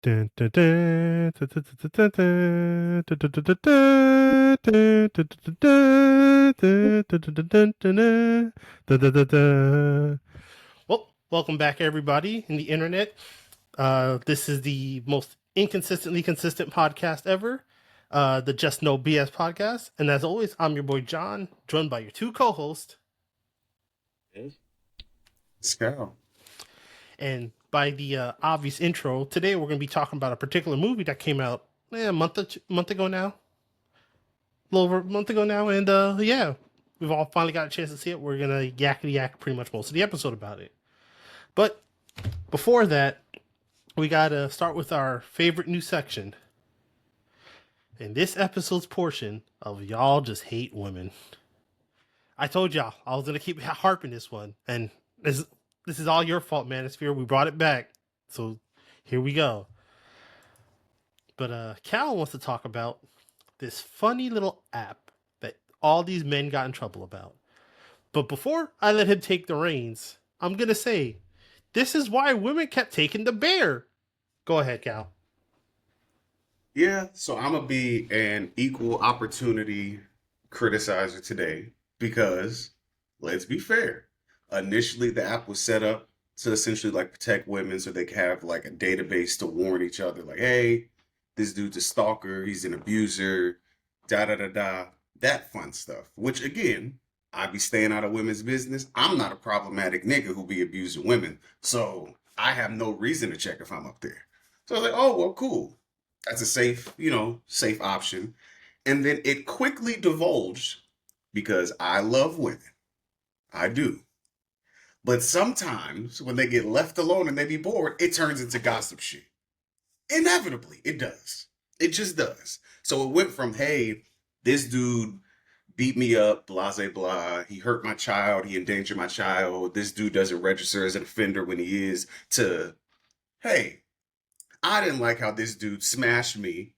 Dun, dun, dun, dun, dun, dun, dun, dun, dun, dun, dun, dun, dun, dun, dun, dun. Well, welcome back, everybody in the internet. This is the most inconsistently consistent podcast ever, the Just No BS podcast. And as always, I'm your boy John, joined by your two co-hosts. Scout. And by the obvious intro, today we're going to be talking about a particular movie that came out a month ago now, a little over a month ago now, and yeah, we've all finally got a chance to see it. We're gonna yakety yak pretty much most of the episode about it. But before that, we gotta start with our favorite new section. In this episode's portion of Y'all Just Hate Women. I told y'all I was gonna keep harping this one, and this is all your fault, Manosphere. We brought it back, so here we go. But Cal wants to talk about this funny little app that all these men got in trouble about. But before I let him take the reins, I'm gonna say this is why women kept taking the bear. Go ahead, Cal. Yeah, so I'm gonna be an equal opportunity criticizer today because let's be fair. Initially, the app was set up to essentially like protect women so they could have like a database to warn each other, like, hey, this dude's a stalker, he's an abuser, da da da da, that fun stuff. Which again, I be staying out of women's business. I'm not a problematic nigga who be abusing women, so I have no reason to check if I'm up there. So I was like, oh well, cool. That's a safe, safe option. And then it quickly divulged because I love women. I do. But sometimes when they get left alone and they be bored, it turns into gossip shit. Inevitably, it does. It just does. So it went from, hey, this dude beat me up, blah, blah, blah. He hurt my child. He endangered my child. This dude doesn't register as an offender when he is, to, hey, I didn't like how this dude smashed me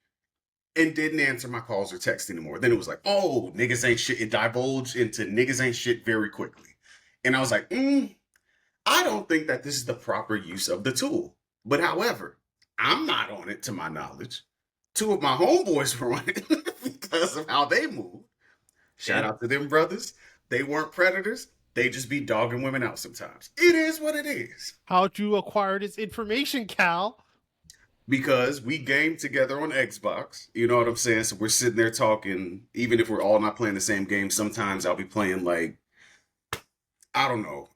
and didn't answer my calls or text anymore. Then it was like, oh, niggas ain't shit. It divulged into niggas ain't shit very quickly. And I was like, I don't think that this is the proper use of the tool. But however, I'm not on it to my knowledge. Two of my homeboys were on it because of how they move. Shout out to them brothers. They weren't predators. They just be dogging women out sometimes. It is what it is. How'd you acquire this information, Cal? Because we game together on Xbox. You know what I'm saying? So we're sitting there talking, even if we're all not playing the same game, sometimes I'll be playing like, I don't know,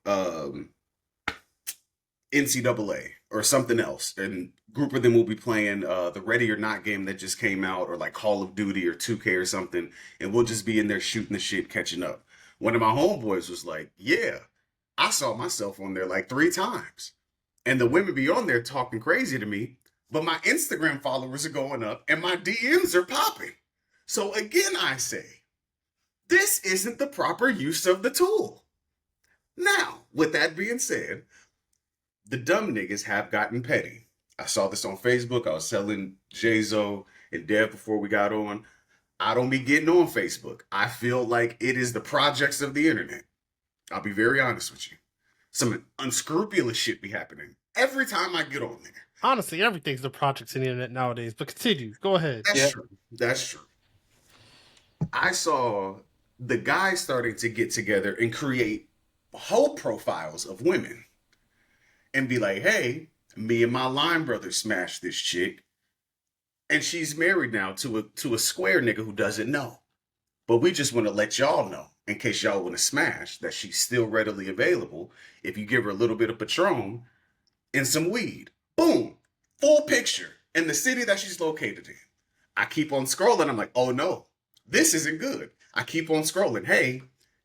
NCAA or something else. And a group of them will be playing the Ready or Not game that just came out, or like Call of Duty or 2K or something. And we'll just be in there shooting the shit, catching up. One of my homeboys was like, yeah, I saw myself on there like 3 times. And the women be on there talking crazy to me, but my Instagram followers are going up and my DMs are popping. So again, I say, this isn't the proper use of the tool. Now, with that being said, the dumb niggas have gotten petty. I saw this on Facebook. I was telling Jazo and Dev before we got on. I don't be getting on Facebook. I feel like it is the projects of the internet. I'll be very honest with you. Some unscrupulous shit be happening every time I get on there. Honestly, everything's the projects in the internet nowadays. But continue. Go ahead. That's true. That's true. I saw the guys starting to get together and create whole profiles of women and be like, hey, me and my line brother smashed this chick, and she's married now to a square nigga who doesn't know. But we just want to let y'all know, in case y'all want to smash, that she's still readily available if you give her a little bit of Patron and some weed. Boom, full picture in the city that she's located in. I keep on scrolling. I'm like, oh no, this isn't good. I keep on scrolling. Hey,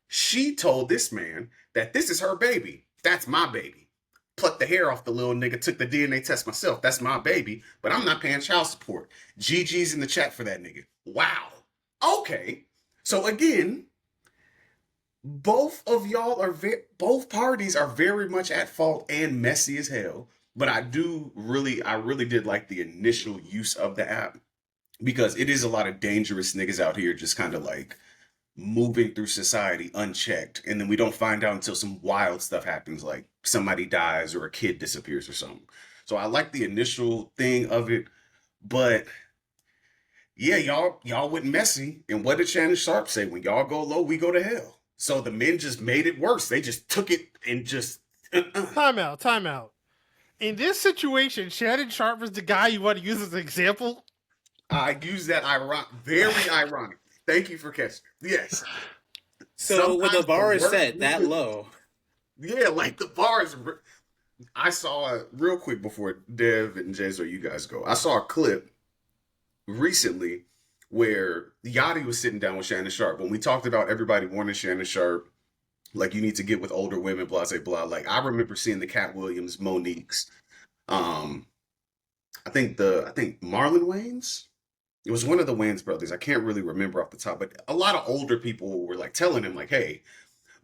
she told this man that this is her baby. That's my baby. Plucked the hair off the little nigga, took the DNA test myself. That's my baby, but I'm not paying child support. GG's in the chat for that nigga. Wow. Okay. So again, both of y'all are both parties are very much at fault and messy as hell. But I really did like the initial use of the app, because it is a lot of dangerous niggas out here just kind of like moving through society unchecked, and then we don't find out until some wild stuff happens, like somebody dies or a kid disappears or something. So I like the initial thing of it, but yeah, y'all went messy. And what did Shannon Sharp say? When y'all go low, we go to hell. So the men just made it worse. They just took it and just Time out. In this situation, Shannon Sharp is the guy you want to use as an example. I use that very ironic. Thank you for catching it. Yes. So when the Sometimes bar is worst set that women- low, Yeah, like the bar is. I saw real quick before Dev and Jays or you guys go. I saw a clip recently where Yachty was sitting down with Shannon Sharp when we talked about everybody wanting Shannon Sharp, like you need to get with older women, blah blah blah. Like I remember seeing the Cat Williams, Monique's, um, I think Marlon Wayans. It was one of the Wayans brothers. I can't really remember off the top, but a lot of older people were like telling him like, "Hey."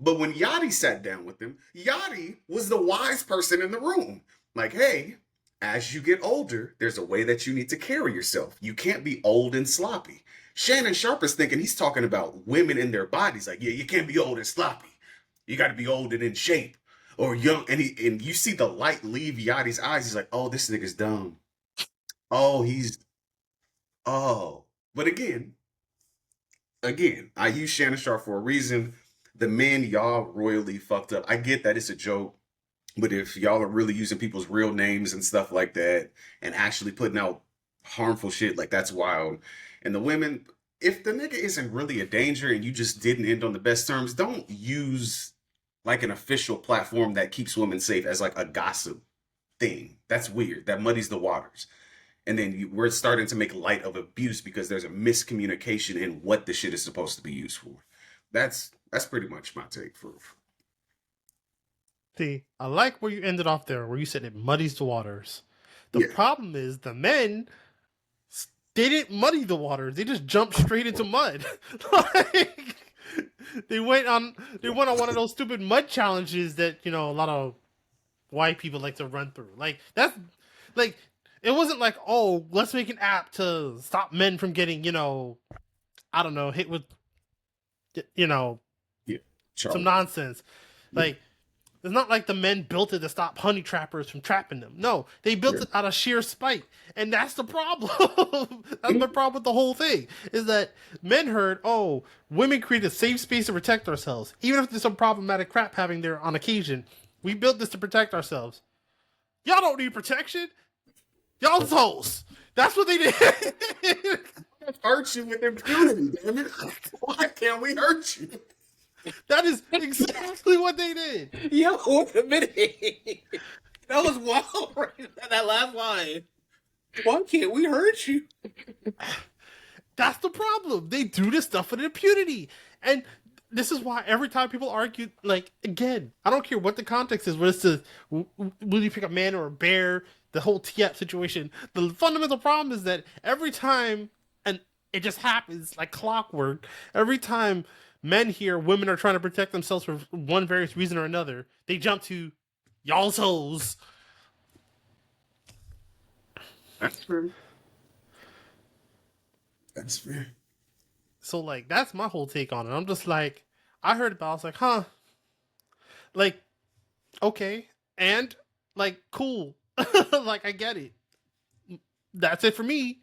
But when Yachty sat down with him, Yachty was the wise person in the room. Like, "Hey, as you get older, there's a way that you need to carry yourself. You can't be old and sloppy." Shannon Sharp is thinking he's talking about women in their bodies. Like, yeah, you can't be old and sloppy. You got to be old and in shape or young. And you see the light leave Yachty's eyes. He's like, "Oh, this nigga's dumb. Oh, oh." But again, I use Shannon Sharp for a reason. The men, y'all royally fucked up. I get that it's a joke. But if y'all are really using people's real names and stuff like that and actually putting out harmful shit, like that's wild. And the women, if the nigga isn't really a danger and you just didn't end on the best terms, don't use like an official platform that keeps women safe as like a gossip thing. That's weird. That muddies the waters. And then we're starting to make light of abuse because there's a miscommunication in what the shit is supposed to be used for. That's pretty much my take for See, I like where you ended off there, where you said it muddies the waters. The Yeah. problem is the men, they didn't muddy the waters. They just jumped straight into mud. Like, they went on one of those stupid mud challenges that, a lot of white people like to run through. Like, that's like, it wasn't like, oh, let's make an app to stop men from getting, I don't know, hit with, some nonsense. Like, it's not like the men built it to stop honey trappers from trapping them. No, they built it out of sheer spite. And that's the problem. That's my problem with the whole thing. Is that men heard, oh, women create a safe space to protect ourselves. Even if there's some problematic crap happening there on occasion. We built this to protect ourselves. Y'all don't need protection. Y'all's hoes. That's what they did. hurt you with impunity, damn it. Why can't we hurt you? That is exactly what they did. yo, wait a minute. That was wild, right? That last line. Why can't we hurt you? That's the problem. They do this stuff with impunity. And this is why every time people argue, like, again, I don't care what the context is, whether it's will you pick a man or a bear, the whole TF situation. The fundamental problem is that every time, and it just happens like clockwork, every time men hear women are trying to protect themselves for one various reason or another, they jump to y'all's hoes. That's fair. That's fair. So, like, that's my whole take on it. I'm just like, I heard about it, I was like, huh. Like, okay. And, like, cool. Like, I get it. That's it for me.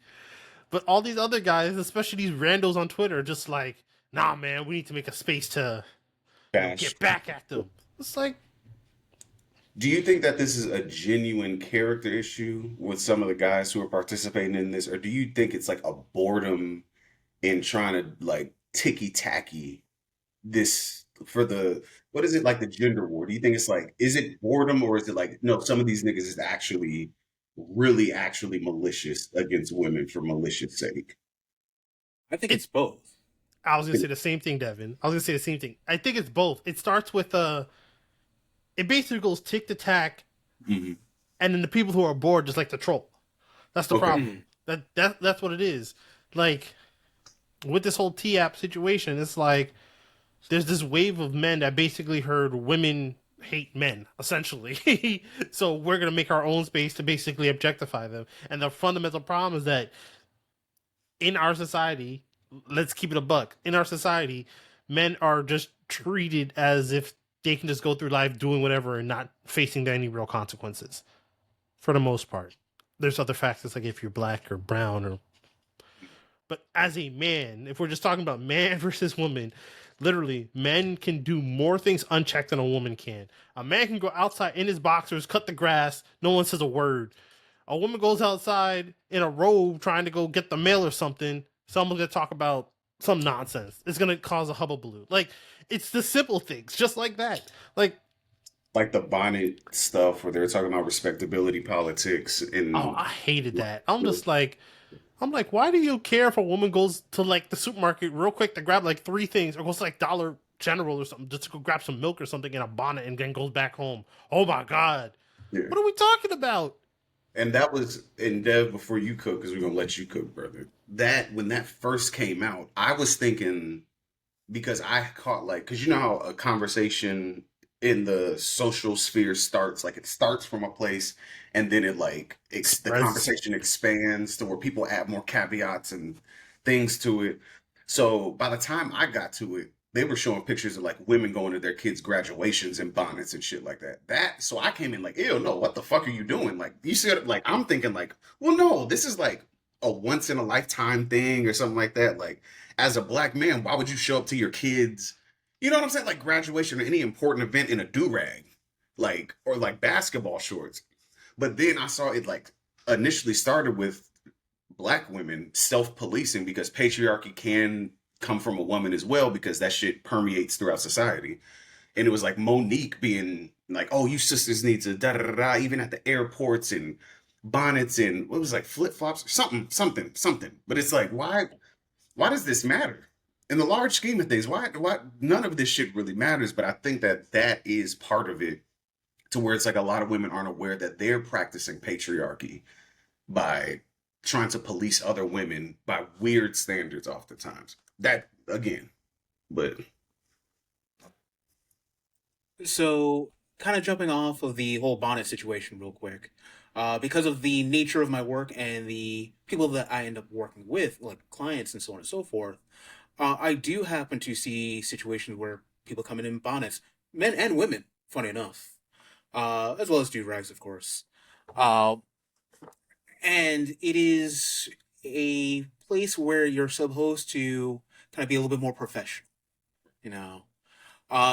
But all these other guys, especially these randos on Twitter, just like, nah, man, we need to make a space to get back at them. It's like, Do you think that this is a genuine character issue with some of the guys who are participating in this, or do you think it's like a boredom in trying to like ticky tacky this for the what is it like the gender war? Do you think it's like is it boredom or is it like no, some of these niggas is actually really actually malicious against women for malicious sake? I think it's both. I was gonna say the same thing, Devin. I was gonna say the same thing. I think it's both. It starts with it basically goes tick to tack, Mm-hmm. and then the people who are bored just like to troll. That's the Okay. problem. That's what it is. Like with this whole T-app situation, it's like there's this wave of men that basically heard women hate men, essentially. So we're gonna make our own space to basically objectify them. And the fundamental problem is that in our society, let's keep it a buck. In our society, men are just treated as if they can just go through life doing whatever and not facing any real consequences. for the most part. There's other factors like if you're black or brown or. But as a man, if we're just talking about man versus woman, literally, men can do more things unchecked than a woman can. A man can go outside in his boxers, cut the grass, no one says a word. A woman goes outside in a robe trying to go get the mail or something, someone's gonna talk about some nonsense. It's gonna cause a hubbubaloo. Like, it's the simple things, just like that. Like the bonnet stuff where they were talking about respectability politics Oh, and I hated that. I'm like, why do you care if a woman goes to like the supermarket real quick to grab like three things, or goes to like Dollar General or something just to go grab some milk or something in a bonnet and then goes back home? Oh my god, yeah. what are we talking about? And that was in Dev before you cook, because we're gonna let you cook, brother. That when that first came out, I was thinking, because I caught like, because you know how a conversation in the social sphere starts, like it starts from a place and then it like the Spreads. conversation expands to where people add more caveats and things to it. So by the time I got to it, they were showing pictures of like women going to their kids' graduations in bonnets and shit like that. So I came in like, ew, no, what the fuck are you doing? Like you said, like I'm thinking like, well, no, this is like a once in a lifetime thing or something like that. Like as a black man, why would you show up to your kids? You know what I'm saying? Like graduation or any important event in a do rag, like or like basketball shorts. But then I saw it like initially started with black women self-policing because patriarchy can come from a woman as well because that shit permeates throughout society. And it was like Monique being like, "Oh, you sisters need to da da da da," even at the airports and bonnets and what was it, like flip flops or something. But it's like, why does this matter? In the large scheme of things, why none of this shit really matters. But I think that that is part of it, to where it's like a lot of women aren't aware that they're practicing patriarchy by trying to police other women by weird standards oftentimes. That again, but So, kind of jumping off of the whole bonnet situation real quick, because of the nature of my work and the people that I end up working with, like clients and so on and so forth, I do happen to see situations where people come in bonnets, men and women, funny enough, as well as do rags, of course. Uh, and it is a place where you're supposed to kind of be a little bit more professional, you know.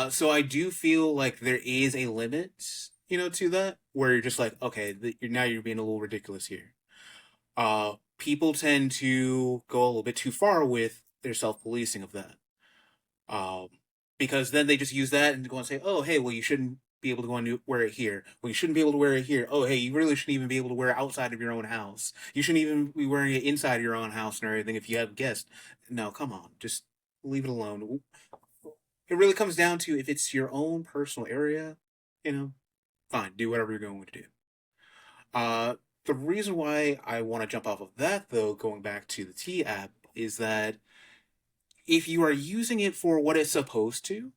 So I do feel like there is a limit, to that, where you're just like, okay, you're being a little ridiculous here. People tend to go a little bit too far with their self-policing of that. Um, because then they just use that and go and say, oh, hey, well, you shouldn't be able to go and wear it here. Well, you shouldn't be able to wear it here. Oh, hey, you really shouldn't even be able to wear it outside of your own house. You shouldn't even be wearing it inside of your own house and everything if you have guests. No, come on, just leave it alone. It really comes down to if it's your own personal area, fine, do whatever you're going to do. Uh, the reason why I want to jump off of that, though, going back to the T app, is that if you are using it for what it's supposed to,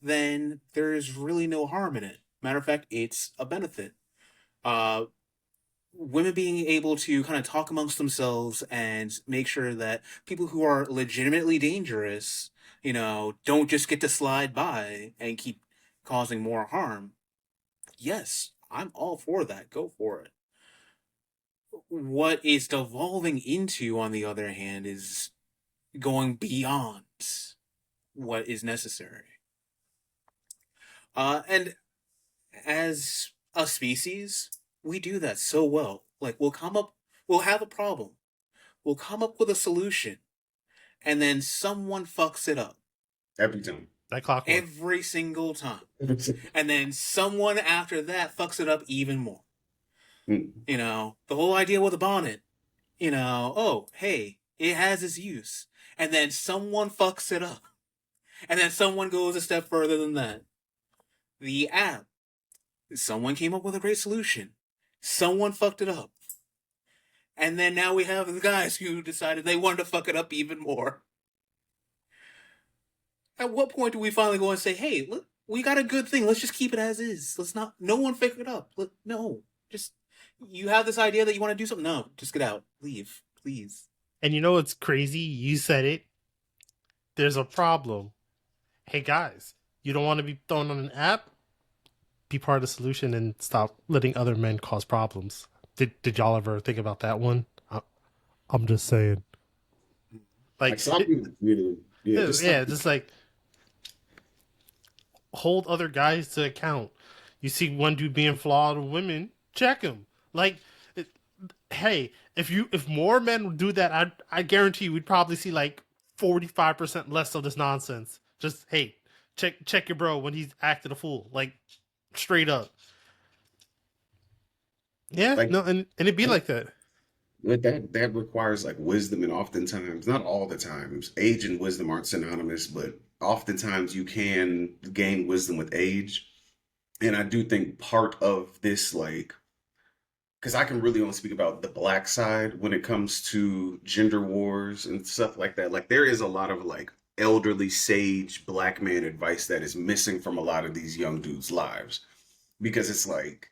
then there is really no harm in it. Matter of fact, it's a benefit. Uh, Women being able to kind of talk amongst themselves and make sure that people who are legitimately dangerous, don't just get to slide by and keep causing more harm. Yes, I'm all for that. Go for it. What it's devolving into, on the other hand, is going beyond what is necessary. And as a species, we do that so well. Like, we'll have a problem, we'll come up with a solution, and then someone fucks it up every time. That clockwork. every single time. And then someone after that fucks it up even more. The whole idea with a bonnet, oh, hey, it has its use. And then someone fucks it up. And then someone goes a step further than that. The app, someone came up with a great solution. Someone fucked it up. And then now we have the guys who decided they wanted to fuck it up even more. At what point do we finally go and say, hey, look, we got a good thing. Let's just keep it as is. No one figure it up. No, just, you have this idea that you want to do something. No, just get out. Leave, please. And you know what's crazy? You said it. There's a problem. Hey guys, you don't want to be thrown on an app? be part of the solution and stop letting other men cause problems. Did y'all ever think about that one? I'm just saying. Like Like, stop being, yeah, just stop. yeah, just like hold other guys to account. You see one dude being flawed with women, check him. Like, it, hey, if more men would do that, I guarantee you we'd probably see like 45% less of this nonsense. Just hey, check your bro when he's acting a fool, like straight up. Yeah, Like no, and it'd be like that. but that requires like wisdom, and oftentimes, not all the times, age and wisdom aren't synonymous, but oftentimes you can gain wisdom with age. And I do think part of this, like, because I can really only speak about the black side when it comes to gender wars and stuff like that. Like, there is a lot of like elderly sage black man advice that is missing from a lot of these young dudes' lives. Because it's like,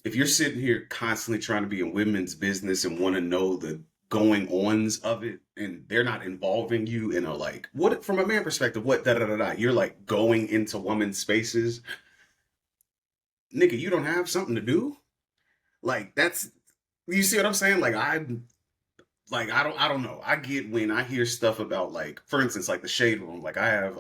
if you're sitting here constantly trying to be in women's business and want to know the going ons of it, and they're not involving you in a like, what from a man perspective, what da da da da, you're like going into women's spaces, nigga, you don't have something to do. Like that's, you see what I'm saying? Like I don't know. I get when I hear stuff about like, for instance, like the shade room. Like I have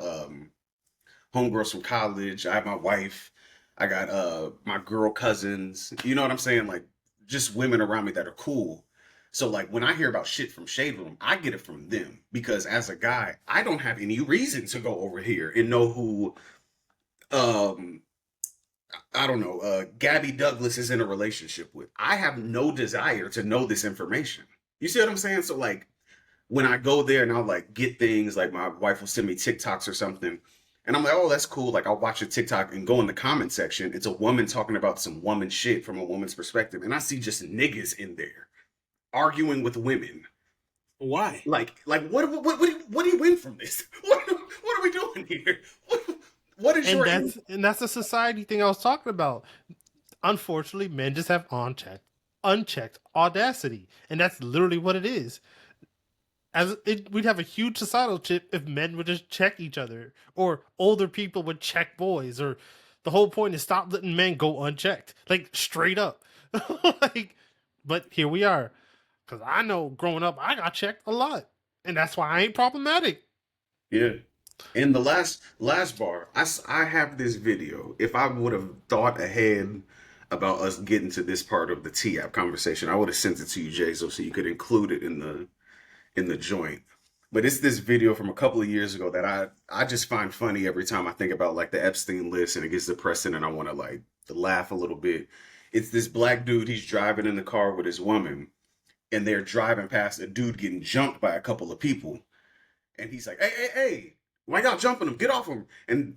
homegirls from college. I have my wife. I got my girl cousins. You know what I'm saying? Like just women around me that are cool. So like when I hear about shit from Shade Room, I get it from them because as a guy, I don't have any reason to go over here and know who um I don't know, Gabby Douglas is in a relationship with. I have no desire to know this information. You see what I'm saying? So like when I go there and I'll like get things like my wife will send me TikToks or something. And I'm like, oh, that's cool. Like I'll watch a TikTok and go in the comment section. It's a woman talking about some woman shit from a woman's perspective. And I see just niggas in there arguing with women. Why? Like what do you win from this? What are we doing here? What is And your that's a society thing I was talking about. Unfortunately, men just have unchecked audacity, and that's literally what it is. We'd have a huge societal chip if men would just check each other, or older people would check boys, or the whole point is stop letting men go unchecked, like straight up. Like, but here we are, because I know growing up I got checked a lot, and that's why I ain't problematic. Yeah. In the last bar, I have this video. If I would have thought ahead about us getting to this part of the T app conversation, I would have sent it to you, Jason, so you could include it in the joint. But it's this video from a couple of years ago that I just find funny every time I think about like the Epstein list and it gets depressing and I want to like to laugh a little bit. It's this black dude, he's driving in the car with his woman and they're driving past a dude getting jumped by a couple of people. And he's like, hey, why y'all jumping him? Get off him. And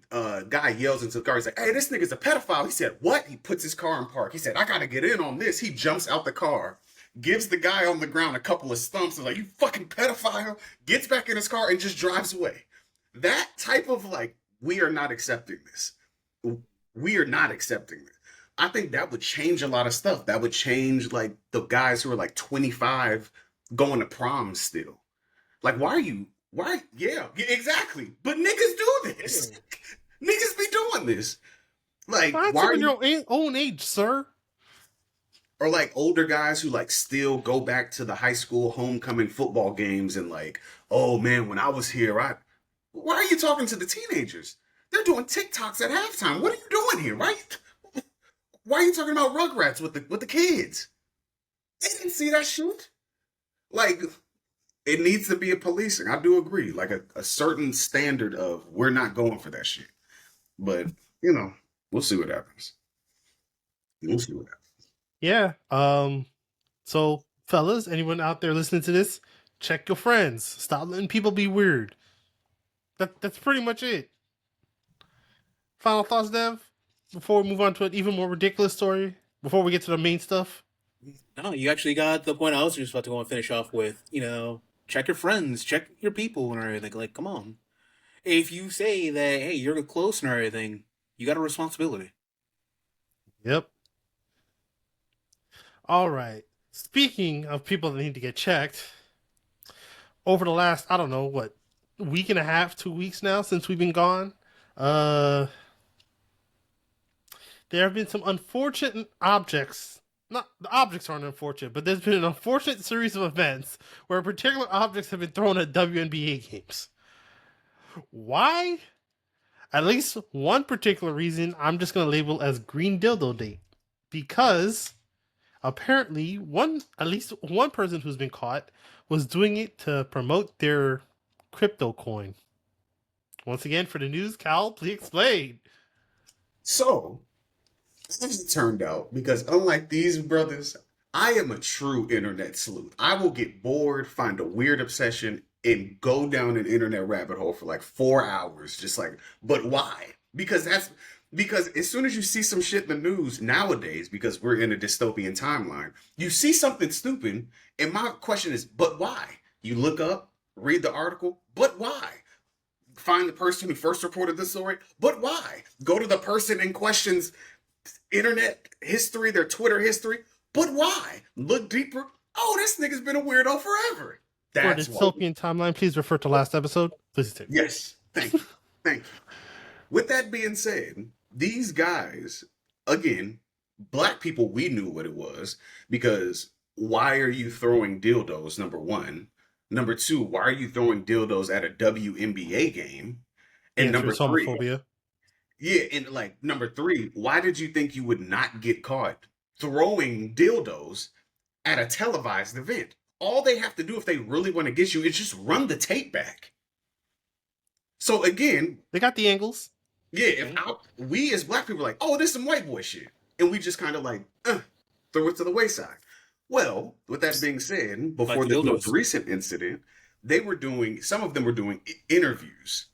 guy yells into the car. He's like, hey, this nigga's a pedophile. He said, what? He puts his car in park. He said, I got to get in on this. He jumps out the car, gives the guy on the ground a couple of stumps. And like, you fucking pedophile. Gets back in his car and just drives away. That type of like, we are not accepting this. We are not accepting this. I think that would change a lot of stuff. That would change like the guys who are like 25 going to prom still. Like, why are you? Why? Yeah, exactly. But niggas do this. Niggas be doing this. Like, Find why are someone you? your own age, sir. Or like older guys who like still go back to the high school homecoming football games and like, oh man, when I was here, I. Why are you talking to the teenagers? They're doing TikToks at halftime. What are you doing here, right? Why are you talking about Rugrats with the kids? They didn't see that shit. Like, it needs to be a policing. I do agree. Like a certain standard of we're not going for that shit. But, we'll see what happens. We'll see what happens. Yeah. So, fellas, anyone out there listening to this, check your friends. Stop letting people be weird. That's pretty much it. Final thoughts, Dev? Before we move on to an even more ridiculous story, before we get to the main stuff. No, you actually got the point I was just about to go and finish off with. Check your friends, check your people and everything. Like, come on. If you say that, hey, you're close and everything, you got a responsibility. Yep. All right. Speaking of people that need to get checked, over the last, I don't know, what, week and a half, 2 weeks now since we've been gone, uh, there have been some unfortunate objects. Not the objects aren't unfortunate, but there's been an unfortunate series of events where particular objects have been thrown at WNBA games. Why? At least one particular reason I'm just going to label as Green Dildo Date. Because apparently at least one person who's been caught was doing it to promote their crypto coin. Once again, for the news, Cal, please explain. So, as it turned out, because unlike these brothers, I am a true internet sleuth. I will get bored, find a weird obsession, and go down an internet rabbit hole for like 4 hours, just like, but why? Because as soon as you see some shit in the news nowadays, because we're in a dystopian timeline, you see something stupid, and my question is, but why? You look up, read the article, but why? Find the person who first reported the story, but why? Go to the person in question's internet history, their Twitter history, but why? Look deeper. Oh, this nigga's been a weirdo forever. That's for the dystopian timeline, please refer to last episode. Please take. Yes, thank you. Thank you. With that being said, these guys, again, black people, we knew what it was, because why are you throwing dildos, number one? Number two, why are you throwing dildos at a WNBA game? And number three, homophobia. Yeah, and like number three, why did you think you would not get caught throwing dildos at a televised event? All they have to do if they really want to get you is just run the tape back. So again, they got the angles. Yeah, we as black people are like, oh, this is some white boy shit. And we just kind of like, throw it to the wayside. Well, with that being said, before like the most recent incident, some of them were doing interviews.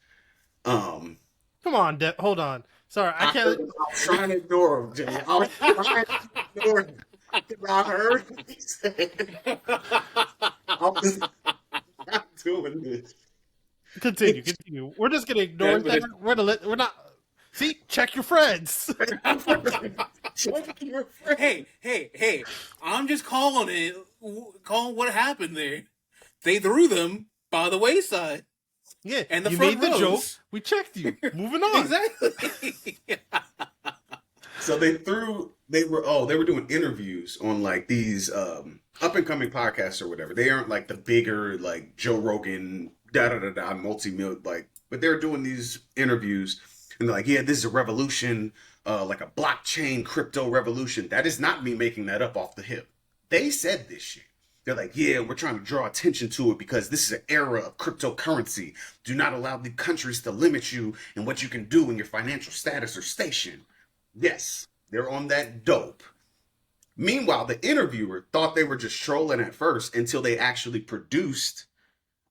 Come on, hold on. Sorry, I can't. I'm trying to ignore him, Jay. I'm trying to ignore him. I heard what he said. I'm doing this. Continue. We're just gonna ignore that. We're not. See, check your friends. Check your friends. Hey! I'm just calling what happened there. They threw them by the wayside. Yeah, and the you front made the joke. rows. We checked you. Moving on. Exactly. So they were doing interviews on like these up and coming podcasts or whatever. They aren't like the bigger like Joe Rogan multi-million but they're doing these interviews and they're like, yeah, this is a revolution, like a blockchain crypto revolution. That is not me making that up off the hip. They said this shit. They're like, yeah, we're trying to draw attention to it because this is an era of cryptocurrency. Do not allow the countries to limit you in what you can do in your financial status or station. Yes, they're on that dope. Meanwhile, the interviewer thought they were just trolling at first until they actually produced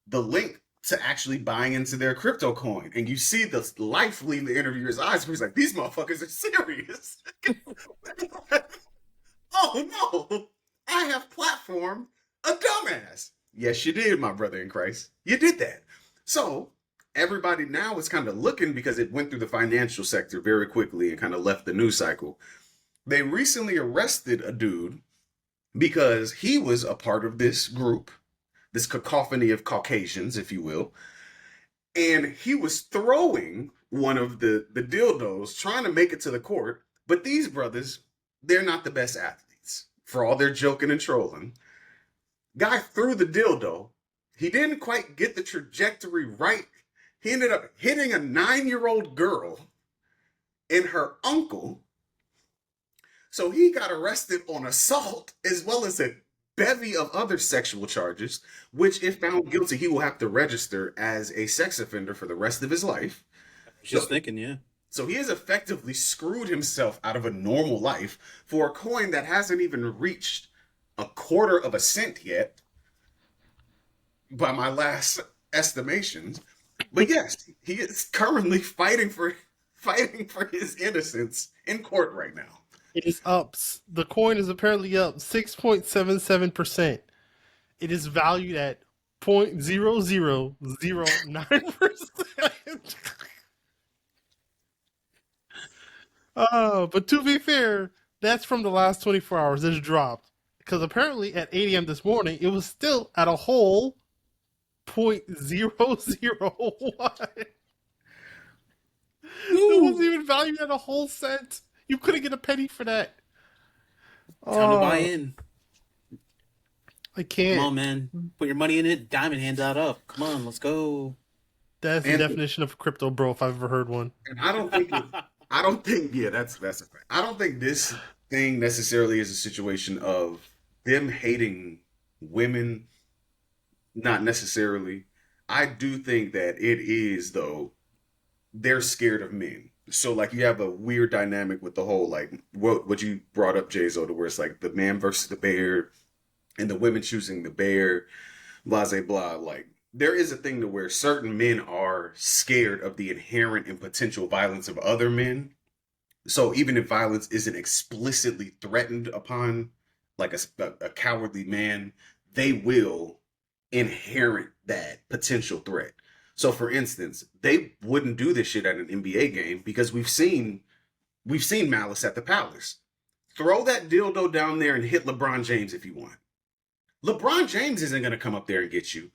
the link to actually buying into their crypto coin. And you see the life leave the interviewer's eyes. He's like, these motherfuckers are serious. Oh no, I have platformed a dumbass. Yes, you did, my brother in Christ. You did that. So everybody now is kind of looking, because it went through the financial sector very quickly and kind of left the news cycle. They recently arrested a dude because he was a part of this group, this cacophony of Caucasians, if you will. And he was throwing one of the dildos, trying to make it to the court. But these brothers, they're not the best athletes. For all their joking and trolling, guy threw the dildo. He didn't quite get the trajectory right. He ended up hitting a 9-year-old girl and her uncle. So he got arrested on assault as well as a bevy of other sexual charges, which if found guilty, he will have to register as a sex offender for the rest of his life. Just thinking, yeah. So he has effectively screwed himself out of a normal life for a coin that hasn't even reached a quarter of a cent yet, by my last estimations. But yes, he is currently fighting for his innocence in court right now. It is up. The coin is apparently up 6.77%. It is valued at 0.0009%. But to be fair, that's from the last 24 hours. It's dropped. Because apparently at 8 a.m. this morning, it was still at a whole 0.001. It wasn't even valued at a whole cent. You couldn't get a penny for that. Time to buy Oh, in. I Come can't. on, man. Put your money in it. Diamond hands out up. Come on, let's go. That's the And definition of crypto, bro, if I've ever heard one. I don't think I don't think yeah, that's a fact. I don't think this thing necessarily is a situation of them hating women, not necessarily. I do think that it is though they're scared of men. So like you have a weird dynamic with the whole like what you brought up, Jay Zo, to where it's like the man versus the bear and the women choosing the bear, blah blah blah. Like there is a thing to where certain men are scared of the inherent and potential violence of other men. So even if violence isn't explicitly threatened upon like a cowardly man, they will inherit that potential threat. So for instance, they wouldn't do this shit at an NBA game because we've seen malice at the Palace. Throw that dildo down there and hit LeBron James if you want. LeBron James isn't going to come up there and get you.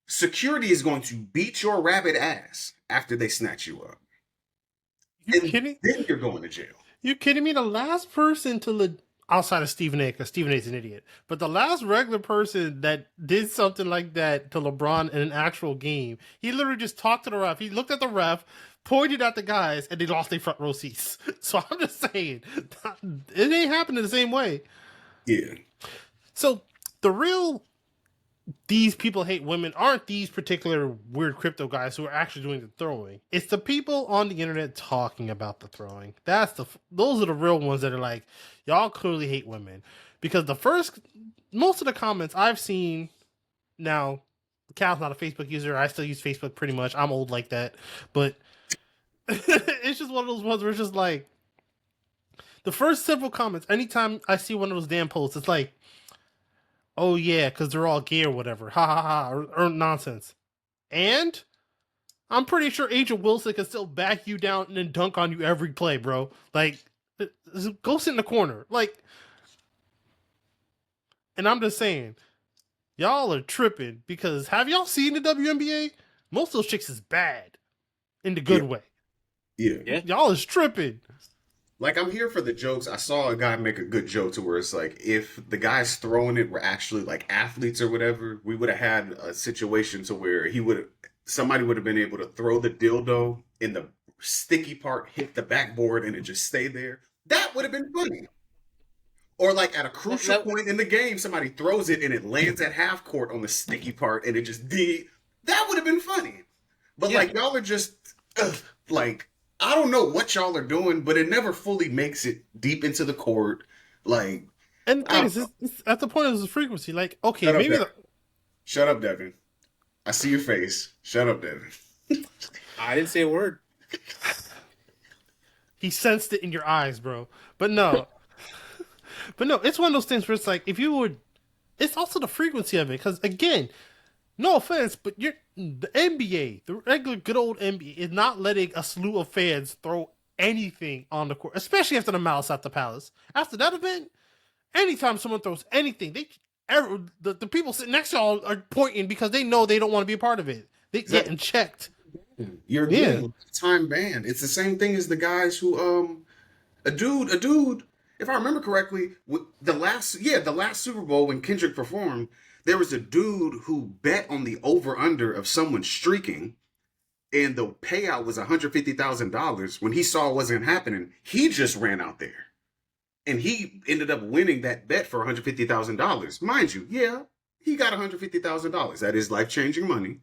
Security is going to beat your rabbit ass after they snatch you up. You And kidding? then you're going to jail. You kidding me? The last person outside of Stephen A, because Stephen A's an idiot, but the last regular person that did something like that to LeBron in an actual game, he literally just talked to the ref. He looked at the ref, pointed at the guys, and they lost their front row seats. So I'm just saying, it ain't happening the same way. Yeah. So the real these people hate women aren't these particular weird crypto guys who are actually doing the throwing. It's the people on the internet talking about the throwing. Those are the real ones that are like, y'all clearly hate women. Because most of the comments I've seen now, Cal's not a Facebook user. I still use Facebook pretty much. I'm old like that. But it's just one of those ones where it's just like, the first several comments, anytime I see one of those damn posts, it's like, oh yeah, because they're all gay or whatever. Ha ha ha. Or nonsense. And I'm pretty sure Agent Wilson can still back you down and then dunk on you every play, bro. Like, go sit in the corner. Like, and I'm just saying, y'all are tripping because have y'all seen the WNBA? Most of those chicks is bad in the good way. Yeah. Y'all is tripping. Like I'm here for the jokes. I saw a guy make a good joke to where it's like if the guys throwing it were actually like athletes or whatever, we would have had a situation to where somebody would have been able to throw the dildo in the sticky part, hit the backboard, and it just stay there. That would have been funny. Or like at a crucial point in the game, somebody throws it and it lands at half court on the sticky part and it just that would have been funny. But like y'all are just like I don't know what y'all are doing, but it never fully makes it deep into the court. Like, and the thing is, it's at the point of the frequency. Like, okay, shut up, Devin. I see your face. Shut up, Devin. I didn't say a word. He sensed it in your eyes, bro. But no, it's one of those things where it's like it's also the frequency of it. Because again, no offense, but the NBA, the regular good old NBA, is not letting a slew of fans throw anything on the court, especially after the Malice at the Palace. After that event, anytime someone throws anything, the people sitting next to y'all are pointing because they know they don't want to be a part of it. They getting checked. You're getting time banned. It's the same thing as the guys who a dude. If I remember correctly, the last Super Bowl when Kendrick performed. There was a dude who bet on the over-under of someone streaking, and the payout was $150,000. When he saw it wasn't happening, he just ran out there. And he ended up winning that bet for $150,000. Mind you, he got $150,000. That is life-changing money,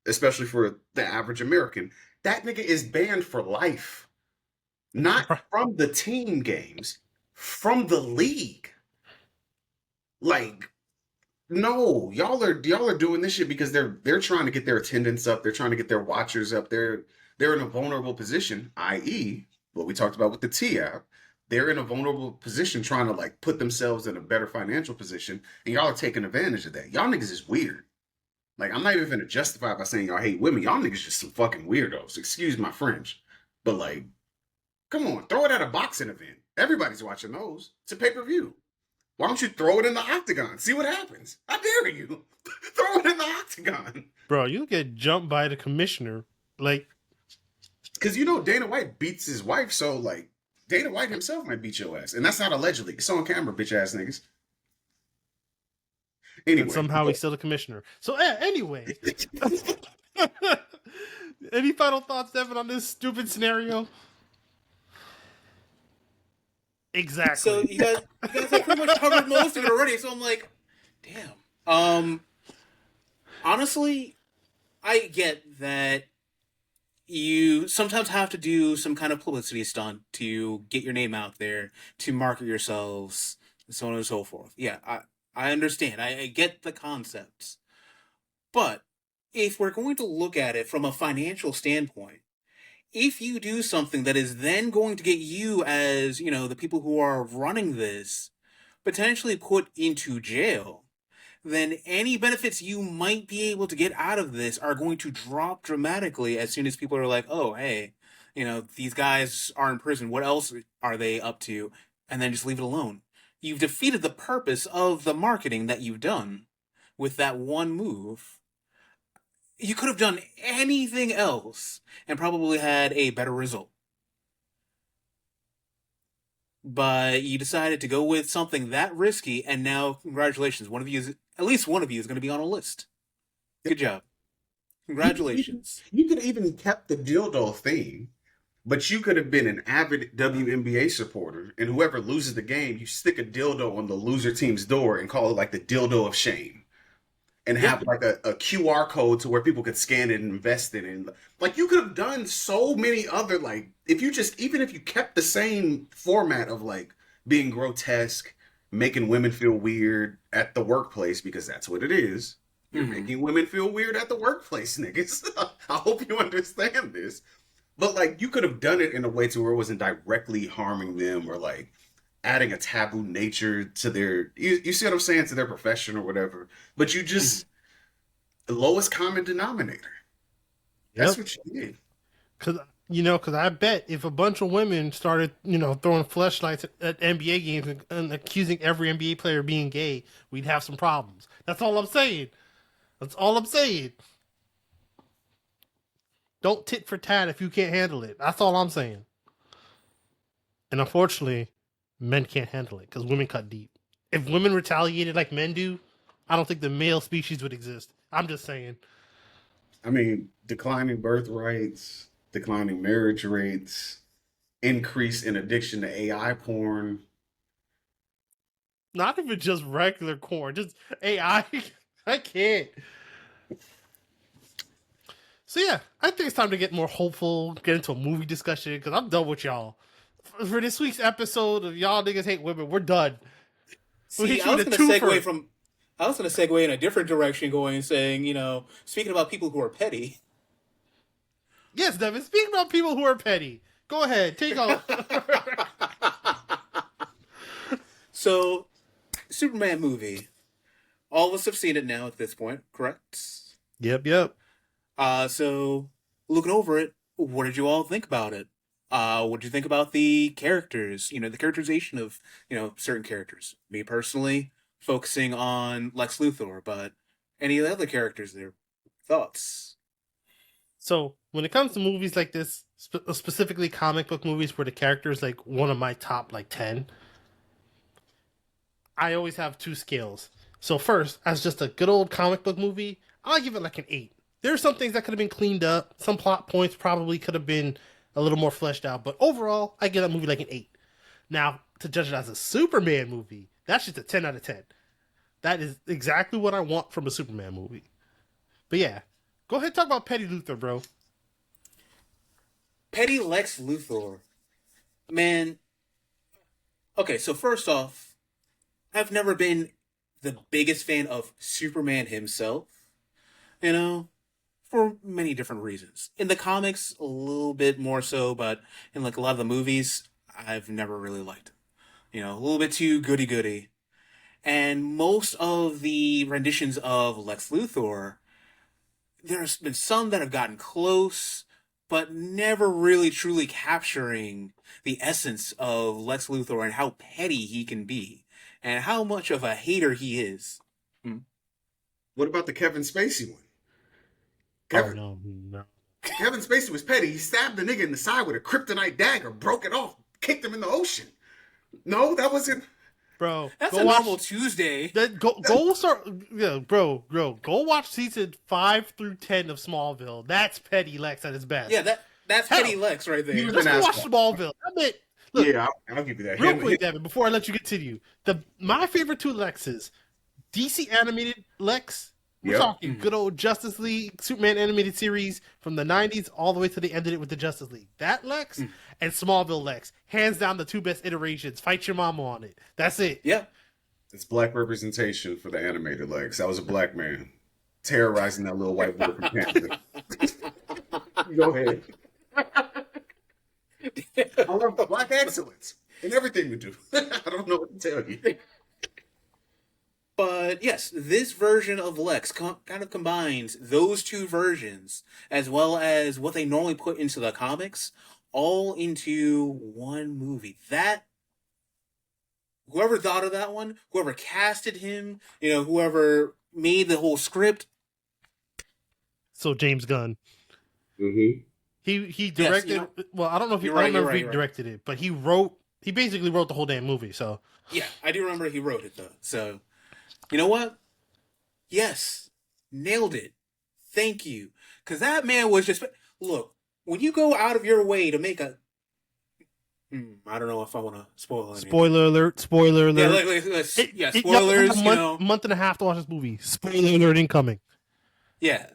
especially for the average American. That nigga is banned for life. Not from the team games, from the league. Like, no, y'all are doing this shit because they're trying to get their attendance up. They're trying to get their watchers up. They're in a vulnerable position, i.e., what we talked about with the T app. They're in a vulnerable position trying to like put themselves in a better financial position, and y'all are taking advantage of that. Y'all niggas is weird. Like I'm not even gonna justify by saying y'all hate women. Y'all niggas just some fucking weirdos. Excuse my French, but like, come on, throw it at a boxing event. Everybody's watching those. It's a pay-per-view. Why don't you throw it in the octagon? See what happens. I dare you. Throw it in the octagon. Bro, you'll get jumped by the commissioner. Like, because Dana White beats his wife, so like, Dana White himself might beat your ass, and that's not allegedly. It's on camera, bitch ass niggas. And Anyway, somehow he's still the commissioner. So anyway, any final thoughts, Devin, on this stupid scenario? So Exactly. you guys have pretty much covered most of it already. So I'm like, damn. Honestly, I get that you sometimes have to do some kind of publicity stunt to get your name out there, to market yourselves, and so on and so forth. Yeah, I understand. I get the concepts. But if we're going to look at it from a financial standpoint, if you do something that is then going to get you, as the people who are running this, potentially put into jail, then any benefits you might be able to get out of this are going to drop dramatically as soon as people are like, oh, hey, these guys are in prison. What else are they up to? And then just leave it alone. You've defeated the purpose of the marketing that you've done with that one move. You could have done anything else and probably had a better result. But you decided to go with something that risky, and now, congratulations, at least one of you is going to be on a list. Good job. Congratulations. you could even kept the dildo theme, but you could have been an avid WNBA supporter, and whoever loses the game, you stick a dildo on the loser team's door and call it like the dildo of shame. And have like a QR code to where people could scan it and invest in it. And like you could have done so many other, like if you just, even if you kept the same format of like being grotesque, making women feel weird at the workplace, because that's what it is. You're making women feel weird at the workplace, niggas. I hope you understand this. But like you could have done it in a way to where it wasn't directly harming them or like adding a taboo nature to their, you see what I'm saying, to their profession or whatever. But you just, the lowest common denominator. That's what you did. Because I bet if a bunch of women started, throwing fleshlights at NBA games and accusing every NBA player of being gay, we'd have some problems. That's all I'm saying. That's all I'm saying. Don't tit for tat if you can't handle it. That's all I'm saying. And unfortunately, men can't handle it because women cut deep. If women retaliated like men do, I don't think the male species would exist. I'm just saying. I mean, declining birth rates, declining marriage rates, increase in addiction to AI porn. Not even just regular corn, just AI. I can't. So yeah, I think it's time to get more hopeful, get into a movie discussion, because I'm done with y'all. For this week's episode of Y'all Niggas Hate Women, we're done. See, I was going to segue in a different direction, going and saying, speaking about people who are petty. Yes, Devin, speaking about people who are petty. Go ahead, take off. So, Superman movie. All of us have seen it now at this point, correct? Yep. So, looking over it, what did you all think about it? What did you think about the characters? The characterization of, certain characters. Me personally, focusing on Lex Luthor, but any of the other characters there? Thoughts? So, when it comes to movies like this, specifically comic book movies where the character is like one of my top 10, I always have two scales. So first, as just a good old comic book movie, I'll give it like an 8. There are some things that could have been cleaned up. Some plot points probably could have been a little more fleshed out. But overall, I give that movie like an 8. Now, to judge it as a Superman movie, that's just a 10 out of 10. That is exactly what I want from a Superman movie. But yeah, go ahead and talk about Petty Luthor, bro. Petty Lex Luthor. Man. Okay, so first off, I've never been the biggest fan of Superman himself. For many different reasons. In the comics, a little bit more so, but in like a lot of the movies, I've never really liked him. A little bit too goody-goody. And most of the renditions of Lex Luthor, there's been some that have gotten close, but never really truly capturing the essence of Lex Luthor and how petty he can be, and how much of a hater he is. What about the Kevin Spacey one? No. Kevin Spacey was petty. He stabbed the nigga in the side with a kryptonite dagger, broke it off, kicked him in the ocean. No, that wasn't. Bro, That's go a watch, normal Tuesday. go start, yeah, bro, go watch season 5 through 10 of Smallville. That's petty Lex at his best. Yeah, that's Hell, Petty Lex right He there. was let's an go watch asshole. Smallville. I mean, look, Yeah, I'll give you that. real quick, Devin, before I let you continue, my favorite two Lexes, DC animated Lex. We're Yep. talking good old Justice League Superman animated series from the 90s all the way to the end of it with the Justice League. That Lex and Smallville Lex, hands down the two best iterations. Fight your mama on it. That's it. Yeah. It's black representation for the animated Lex. I was a black man terrorizing that little white boy from Canada. Go ahead. I love black excellence in everything we do. I don't know what to tell you. But yes, this version of Lex kind of combines those two versions as well as what they normally put into the comics all into one movie. That whoever thought of that one, whoever casted him, whoever made the whole script. So James Gunn. Mm-hmm. He directed. Well, I don't know if he directed it, but he basically wrote the whole damn movie. So Yeah, I do remember he wrote it though. So you know what? Yes, nailed it. Thank you, because that man was just look. When you go out of your way to make a, I don't know if I want to spoil anything. Spoiler alert! Spoiler alert! Spoilers. Month and a half to watch this movie. Spoiler alert incoming. Yeah,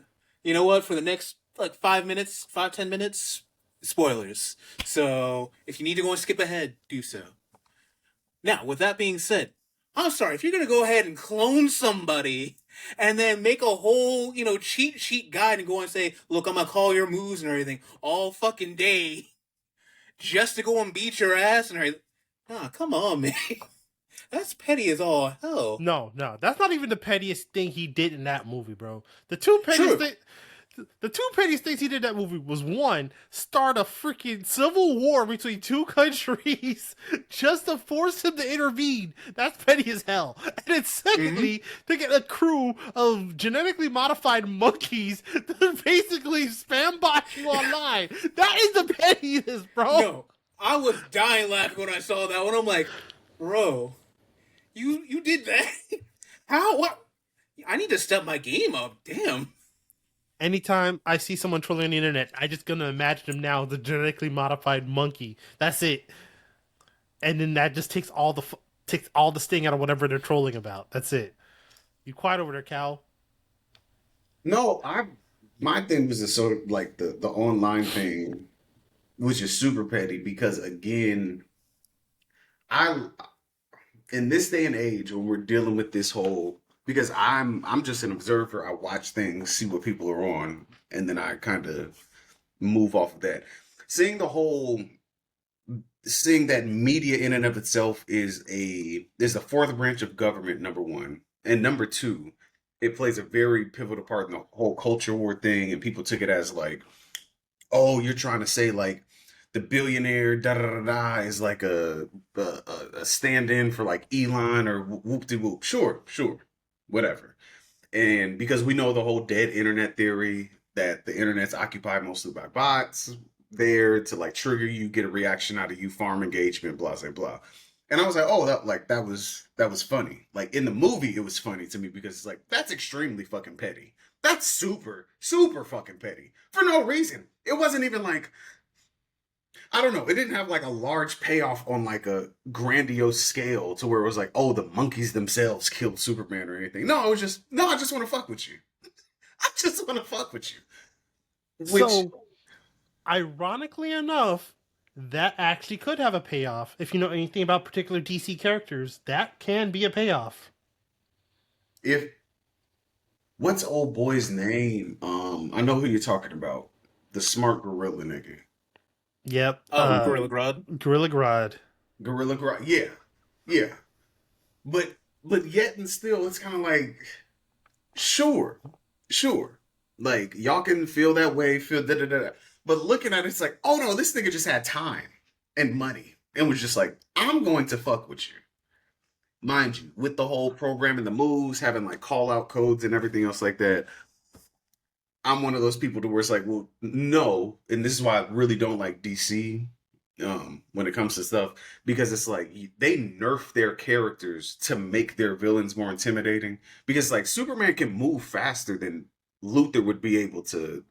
you know what? For the next 5 minutes, 5-10 minutes, spoilers. So if you need to go and skip ahead, do so. Now, with that being said, I'm sorry if you're gonna go ahead and clone somebody and then make a whole cheat sheet guide and go and say, look, I'm gonna call your moves and everything all fucking day just to go and beat your ass and everything. Nah, come on, man. That's petty as all hell. No, that's not even the pettiest thing he did in that movie, bro. The two pettiest things he did in that movie was, one, start a freaking civil war between two countries just to force him to intervene. That's petty as hell. And then secondly, to get a crew of genetically modified monkeys to basically spam bot you online. That is the pettiness, bro. No, I was dying laughing when I saw that one. I'm like, bro, you did that? How? What? I need to step my game up. Damn. Anytime I see someone trolling the internet, I just gonna imagine him now as a genetically modified monkey. That's it. And then that just takes all the sting out of whatever they're trolling about. That's it. You quiet over there, Cal. No, my thing was the sort of like the online thing, which is super petty because again, in this day and age when we're dealing with this whole, because I'm just an observer. I watch things, see what people are on, and then I kind of move off of that. Seeing that media in and of itself is the fourth branch of government, number one, and number two, it plays a very pivotal part in the whole culture war thing, and people took it as like, oh, you're trying to say like the billionaire da da da da is like a stand-in for like Elon or whoop de whoop. Sure, whatever. And because we know the whole dead internet theory that the internet's occupied mostly by bots there to like trigger you, get a reaction out of you, farm engagement, blah blah blah. And I was like, oh, that was funny. Like in the movie, it was funny to me because it's like that's extremely fucking petty. That's super fucking petty for no reason. It wasn't even like, I don't know. It didn't have like a large payoff on like a grandiose scale to where it was like, oh, the monkeys themselves killed Superman or anything. No, it was just, no, I just want to fuck with you. I just want to fuck with you. So, ironically enough, that actually could have a payoff. If you know anything about particular DC characters, that can be a payoff. What's old boy's name? I know who you're talking about. The smart gorilla nigga. Yep. Gorilla Grodd. Gorilla Grodd. Gorilla Grodd. Yeah. But yet and still, it's kind of like, sure. Like y'all can feel that way, feel da da da. But looking at it, it's like, oh no, this nigga just had time and money and was just like, I'm going to fuck with you. Mind you, with the whole programming, the moves, having like call out codes and everything else like that. I'm one of those people to where it's like, well, no, and this is why I really don't like DC when it comes to stuff, because it's like they nerf their characters to make their villains more intimidating, because like Superman can move faster than Luther would be able to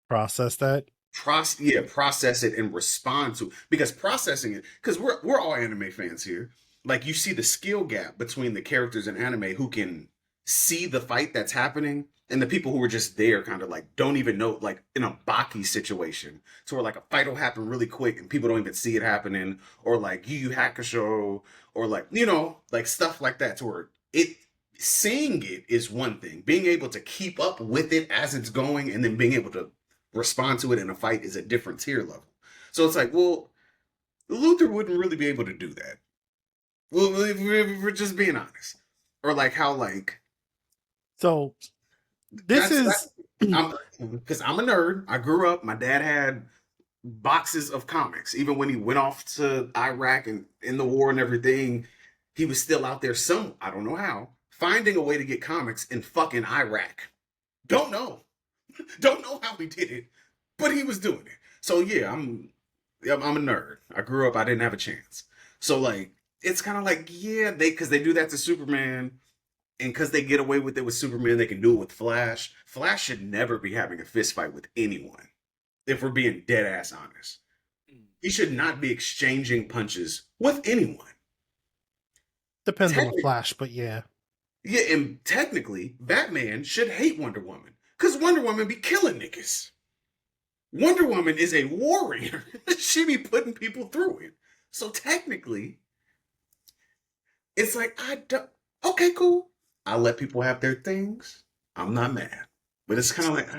Process that. process it and respond to, because processing it, because we're all anime fans here. Like you see the skill gap between the characters in anime who can see the fight that's happening and the people who are just there kind of like don't even know, like in a Baki situation. So where like a fight will happen really quick and people don't even see it happening, or like Yu Yu Hakusho, or like, you know, like stuff like that, to where it seeing it is one thing. Being able to keep up with it as it's going and then being able to respond to it in a fight is a different tier level. So it's like, well, Luther wouldn't really be able to do that. Well, if we're just being honest, or like how like So this is because I'm a nerd. I grew up. My dad had boxes of comics. Even when he went off to Iraq and in the war and everything, he was still out there. Some, I don't know how, finding a way to get comics in fucking Iraq. Don't know. Don't know how he did it, but he was doing it. So yeah, I'm a nerd. I grew up. I didn't have a chance. So like, it's kind of like, yeah, because they do that to Superman, and because they get away with it with Superman, they can do it with Flash. Flash should never be having a fist fight with anyone. If we're being dead ass honest, he should not be exchanging punches with anyone. depends on the Flash, but yeah. Yeah, and technically, Batman should hate Wonder Woman, because Wonder Woman be killing niggas. Wonder Woman is a warrior. She be putting people through it. So technically, it's like, I don't, okay, cool. I'll let people have their things. I'm not mad. But it's kind of like,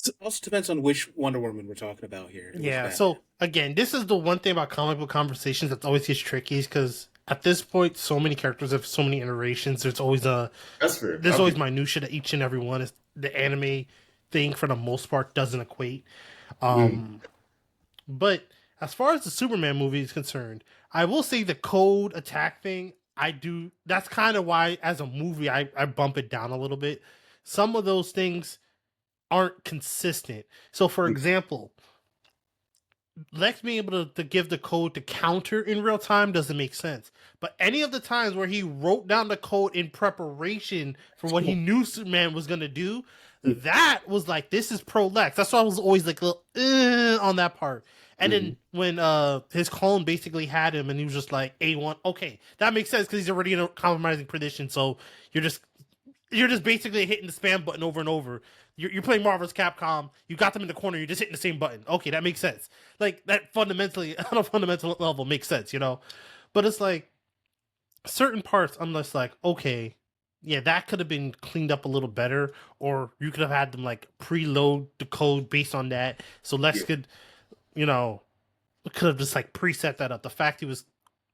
It also depends on which Wonder Woman we're talking about here. Yeah, so again, this is the one thing about comic book conversations that always gets tricky, is because at this point, so many characters have so many iterations. There's always that's fair. There's always minutia to each and every one. Is the anime thing for the most part doesn't equate. But as far as the Superman movie is concerned, I will say the code attack thing, I do. That's kind of why, as a movie, I bump it down a little bit. Some of those things aren't consistent. So, for example, Lex being able to give the code to counter in real time doesn't make sense. But any of the times where he wrote down the code in preparation for what he knew Superman was going to do, that was like, this is pro Lex. That's why I was always like, on that part. And then when his clone basically had him and he was just like, A1, okay, that makes sense because he's already in a compromising position. So you're just basically hitting the spam button over and over. You're playing Marvel's Capcom. You got them in the corner. You're just hitting the same button. Okay, that makes sense. Like, that fundamentally, on a fundamental level, makes sense, you know? But it's like, certain parts, I'm just like, okay, yeah, that could have been cleaned up a little better. Or you could have had them, like, preload the code based on that. So Lex could, you know, could have just, like, preset that up. The fact he was,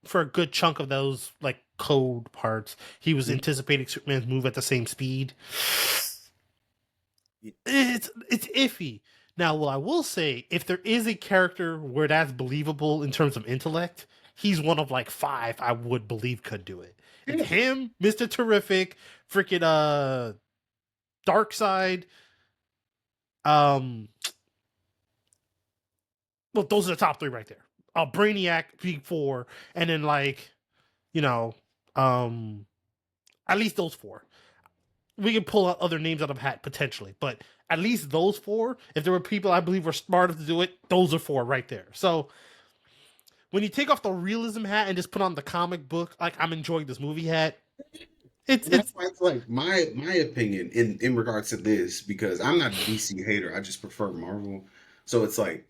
for a good chunk of those, like, code parts, he was anticipating Superman's move at the same speed. It's iffy. Now, what I will say, if there is a character where that's believable in terms of intellect, he's one of like 5 I would believe could do it. It's him, Mr. Terrific, freaking Darkseid. Well, those are the top 3 right there. Brainiac being 4, and then like, you know, at least those 4. We can pull out other names out of a hat potentially, but at least those 4, if there were people I believe were smart enough to do it, those are 4 right there. So when you take off the realism hat and just put on the comic book, like, I'm enjoying this movie hat, it's like my opinion in regards to this, because I'm not a DC hater. I just prefer Marvel. So it's like,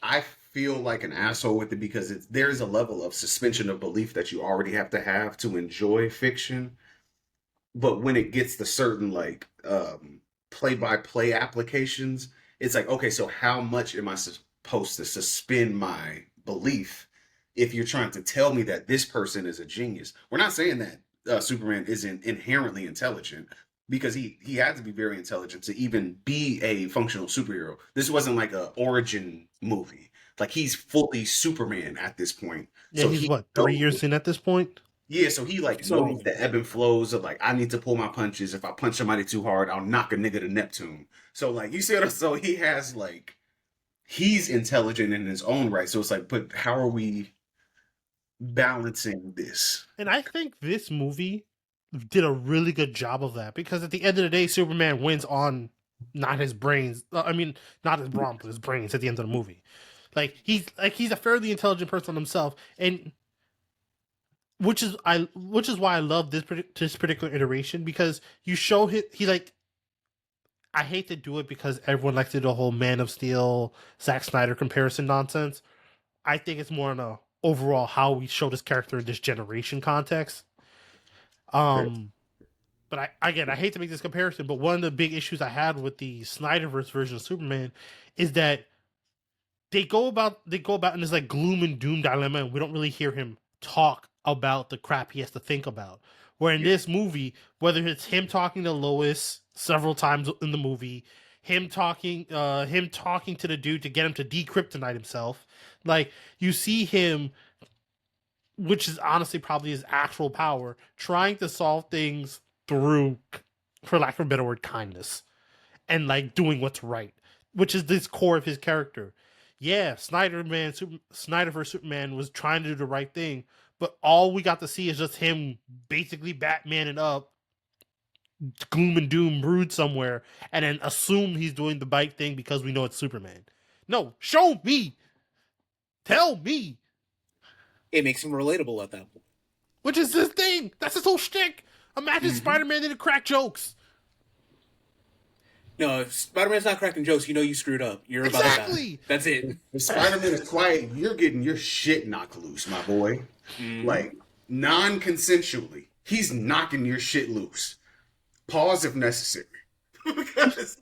I feel like an asshole with it, because there's a level of suspension of belief that you already have to enjoy fiction. But when it gets to certain like play-by-play applications, it's like, okay, so how much am I supposed to suspend my belief if you're trying to tell me that this person is a genius? We're not saying that Superman isn't inherently intelligent, because he had to be very intelligent to even be a functional superhero. This wasn't like a origin movie. Like, he's fully Superman at this point. Yeah, so he's what, 3 years in at this point? Yeah, so he like knows the ebb and flows of like, I need to pull my punches. If I punch somebody too hard, I'll knock a nigga to Neptune. So like, you see what I'm, so he has like he's intelligent in his own right. So it's like, but how are we balancing this? And I think this movie did a really good job of that, because at the end of the day, Superman wins on not his brains. I mean, not his brawn, but his brains at the end of the movie. He's a fairly intelligent person himself, and which is why I love this particular iteration, because you show he like, I hate to do it because everyone likes to do the whole Man of Steel, Zack Snyder comparison nonsense. I think it's more on a overall how we show this character in this generation context. But I hate to make this comparison, but one of the big issues I had with the Snyderverse version of Superman is that they go about in this like gloom and doom dilemma, and we don't really hear him talk about the crap he has to think about. Where in this movie, whether it's him talking to Lois several times in the movie, him talking to the dude to get him to decryptonite himself, like you see him, which is honestly probably his actual power, trying to solve things through, for lack of a better word, kindness, and like doing what's right, which is this core of his character. Yeah, Snyderverse Superman was trying to do the right thing, but all we got to see is just him basically Batmaning up, gloom and doom brewed somewhere, and then assume he's doing the right thing because we know it's Superman. No, show me, tell me. It makes him relatable at that point. Which is his thing. That's his whole shtick. Imagine Spider-Man didn't crack jokes. No, if Spider-Man's not cracking jokes, you know you screwed up. You're about to die. That's it. If Spider-Man is quiet, you're getting your shit knocked loose, my boy. Like, non-consensually. He's knocking your shit loose. Pause if necessary. Because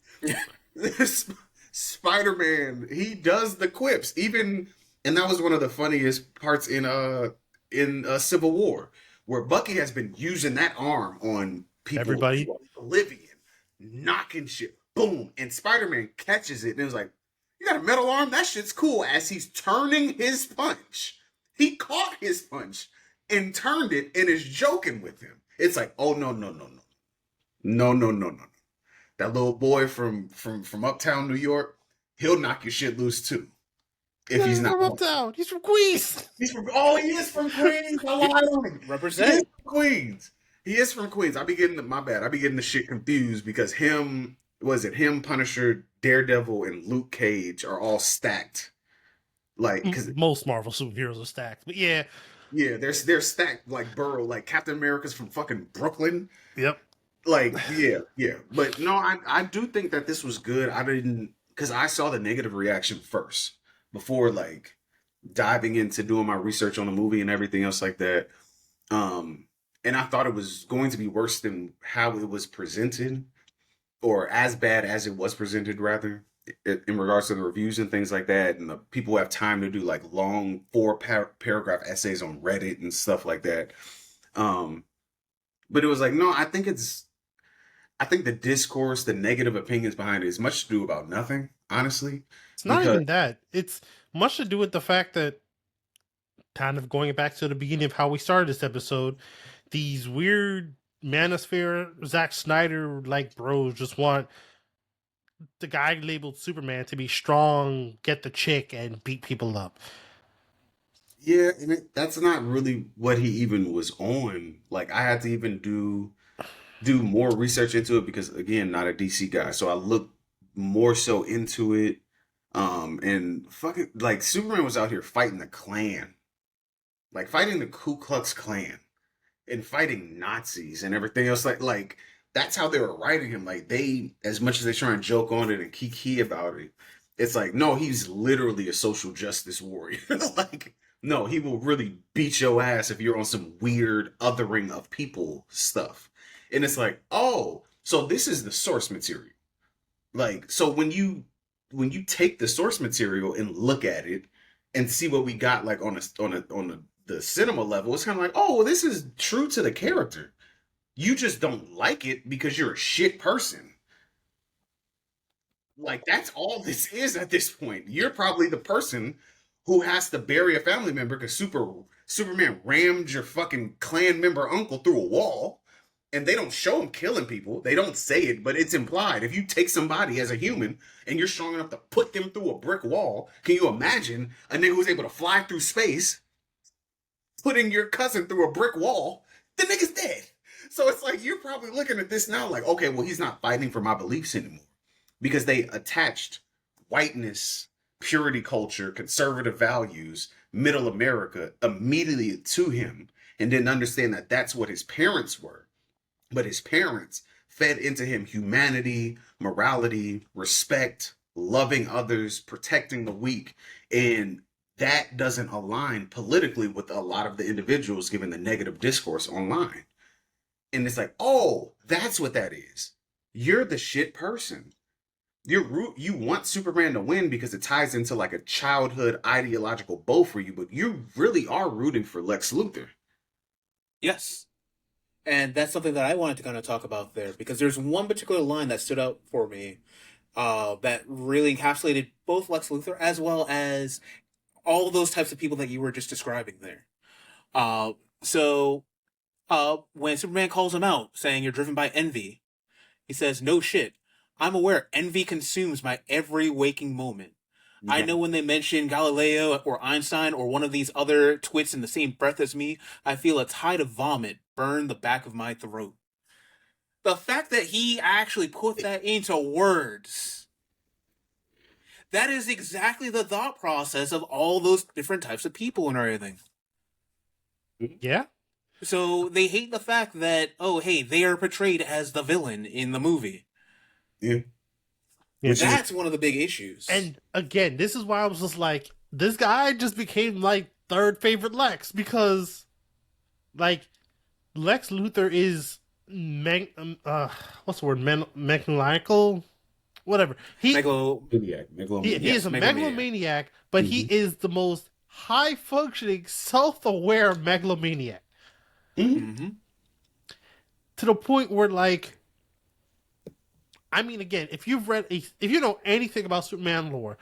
this Spider-Man, he does the quips. Even, and that was one of the funniest parts in Civil War, where Bucky has been using that arm on people. Everybody. Oblivion. Knocking shit. Boom. And Spider-Man catches it and it was like, you got a metal arm? That shit's cool. As he's turning his punch, he caught his punch and turned it and is joking with him. It's like, oh, no. No. That little boy from uptown New York, he'll knock your shit loose too. If he's not from uptown. He's from Queens. He is from Queens. I lied on him. Represent. He is from Queens. He is from Queens. I be getting the shit confused because him, Punisher, Daredevil, and Luke Cage are all stacked. Like, because most Marvel superheroes are stacked, but yeah, they're stacked like Burrow, like Captain America's from fucking Brooklyn. Yep. Like, yeah. But no, I do think that this was good. I didn't, because I saw the negative reaction first before like diving into doing my research on the movie and everything else like that. And I thought it was going to be worse than how it was presented, or as bad as it was presented, rather, in regards to the reviews and things like that. And the people who have time to do like long 4-paragraph essays on Reddit and stuff like that. But it was like, no, I think the discourse, the negative opinions behind it is much to do about nothing, honestly. It's not even that. It's much to do with the fact that, kind of going back to the beginning of how we started this episode, these weird manosphere Zack Snyder like bros just want the guy labeled Superman to be strong, get the chick, and beat people up. Yeah, and that's not really what he even was on. Like, I had to even do more research into it because, again, not a DC guy, so I looked more so into it. And fucking like Superman was out here fighting the Klan, like fighting the Ku Klux Klan, and fighting Nazis and everything else. Like that's how they were writing him. Like, they, as much as they try and joke on it and kiki about it, it's like, no, he's literally a social justice warrior. Like, no, he will really beat your ass if you're on some weird othering of people stuff. And it's like, oh, so this is the source material. Like, so when you take the source material and look at it and see what we got, like on the cinema level, it's kind of like, oh, well, this is true to the character. You just don't like it because you're a shit person. Like, that's all this is at this point. You're probably the person who has to bury a family member because Superman rammed your fucking Klan member uncle through a wall. and they don't show him killing people. They don't say it, but it's implied. If you take somebody as a human and you're strong enough to put them through a brick wall, can you imagine a nigga who's able to fly through space putting your cousin through a brick wall? The nigga's dead. So it's like, you're probably looking at this now like, okay, well, he's not fighting for my beliefs anymore, because they attached whiteness, purity culture, conservative values, middle America immediately to him, and didn't understand that that's what his parents were. But his parents fed into him humanity, morality, respect, loving others, protecting the weak. And that doesn't align politically with a lot of the individuals given the negative discourse online. And it's like, oh, that's what that is. You're the shit person. You want Superman to win because it ties into like a childhood ideological bow for you, but you really are rooting for Lex Luthor. Yes. And that's something that I wanted to kind of talk about there, because there's one particular line that stood out for me that really encapsulated both Lex Luthor as well as all those types of people that you were just describing there. So when Superman calls him out saying you're driven by envy, he says, "No shit. I'm aware envy consumes my every waking moment. I know when they mention Galileo or Einstein or one of these other twits in the same breath as me, I feel a tide of vomit burn the back of my throat." The fact that he actually put that into words, that is exactly the thought process of all those different types of people and everything. Yeah. So they hate the fact that, oh, hey, they are portrayed as the villain in the movie. Yeah. That's one of the big issues. And again, this is why I was just like, this guy just became like third favorite Lex, because like Lex Luthor is what's the word? Megalomaniacal? Whatever. He is a megalomaniac, but he is the most high functioning, self-aware megalomaniac. Mm-hmm. To the point where, like, I mean, again, if you know anything about Superman lore,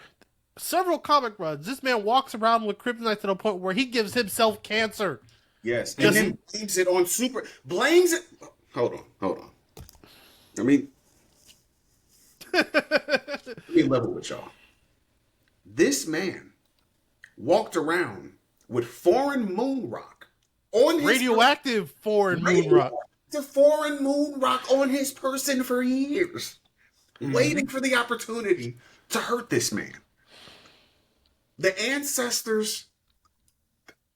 several comic runs, this man walks around with kryptonite to the point where he gives himself cancer. Yes, and then blames it on blames it. Hold on. I mean, let me level with y'all. This man walked around with foreign moon rock on his radioactive foreign moon rock. The foreign moon rock on his person for years, waiting for the opportunity to hurt this man. The ancestors,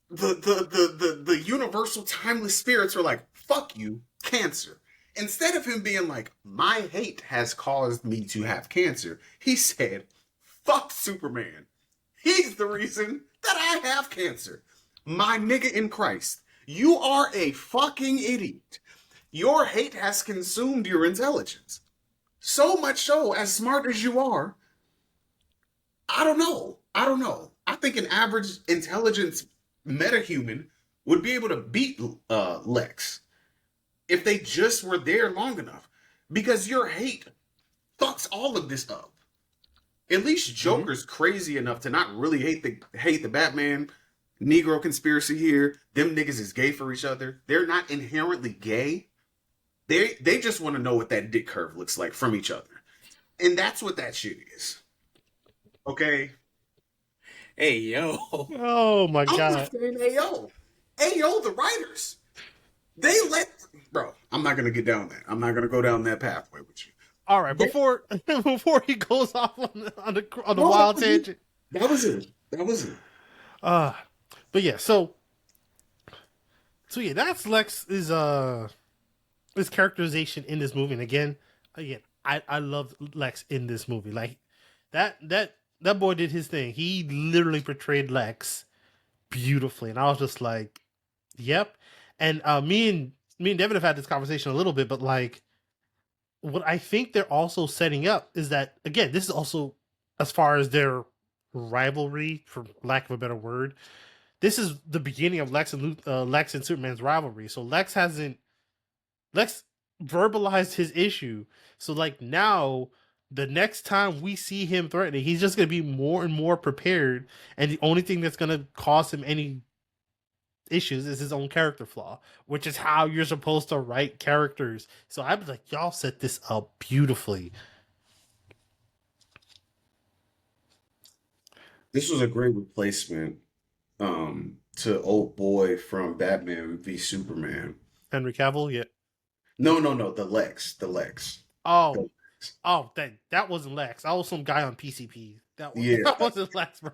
the universal timeless spirits are like, fuck you, cancer. Instead of him being like, my hate has caused me to have cancer, he said, fuck Superman. He's the reason that I have cancer. My nigga in Christ, you are a fucking idiot. Your hate has consumed your intelligence. So much so, as smart as you are, I don't know. I think an average intelligence metahuman would be able to beat Lex if they just were there long enough. Because your hate fucks all of this up. At least Joker's crazy enough to not really hate the Batman. Negro conspiracy here. Them niggas is gay for each other. They're not inherently gay. They just want to know what that dick curve looks like from each other. And that's what that shit is. Okay? Hey, yo. Oh, my God. I'm not saying Ayo. Ayo, the writers. They let... Bro, I'm not going to get down that. I'm not going to go down that pathway with you. All right, before he goes off on the wild tangent. That was it. But yeah, so yeah, that's Lex's his characterization in this movie. And again, I love Lex in this movie. Like that boy did his thing. He literally portrayed Lex beautifully, and I was just like, yep. And me and Devin have had this conversation a little bit, but like, what I think they're also setting up is that, again, this is also, as far as their rivalry, for lack of a better word, this is the beginning of Lex and Superman's rivalry. So Lex verbalized his issue. So like now, the next time we see him threatening, he's just going to be more and more prepared. And the only thing that's going to cause him any issues is his own character flaw, which is how you're supposed to write characters. So I was like, y'all set this up beautifully. This was a great replacement to old boy from Batman v Superman. Henry Cavill, yeah. No, the Lex. The Oh, Lex. oh, that wasn't Lex. That was some guy on PCP. That was Yeah, that wasn't Lex, bro.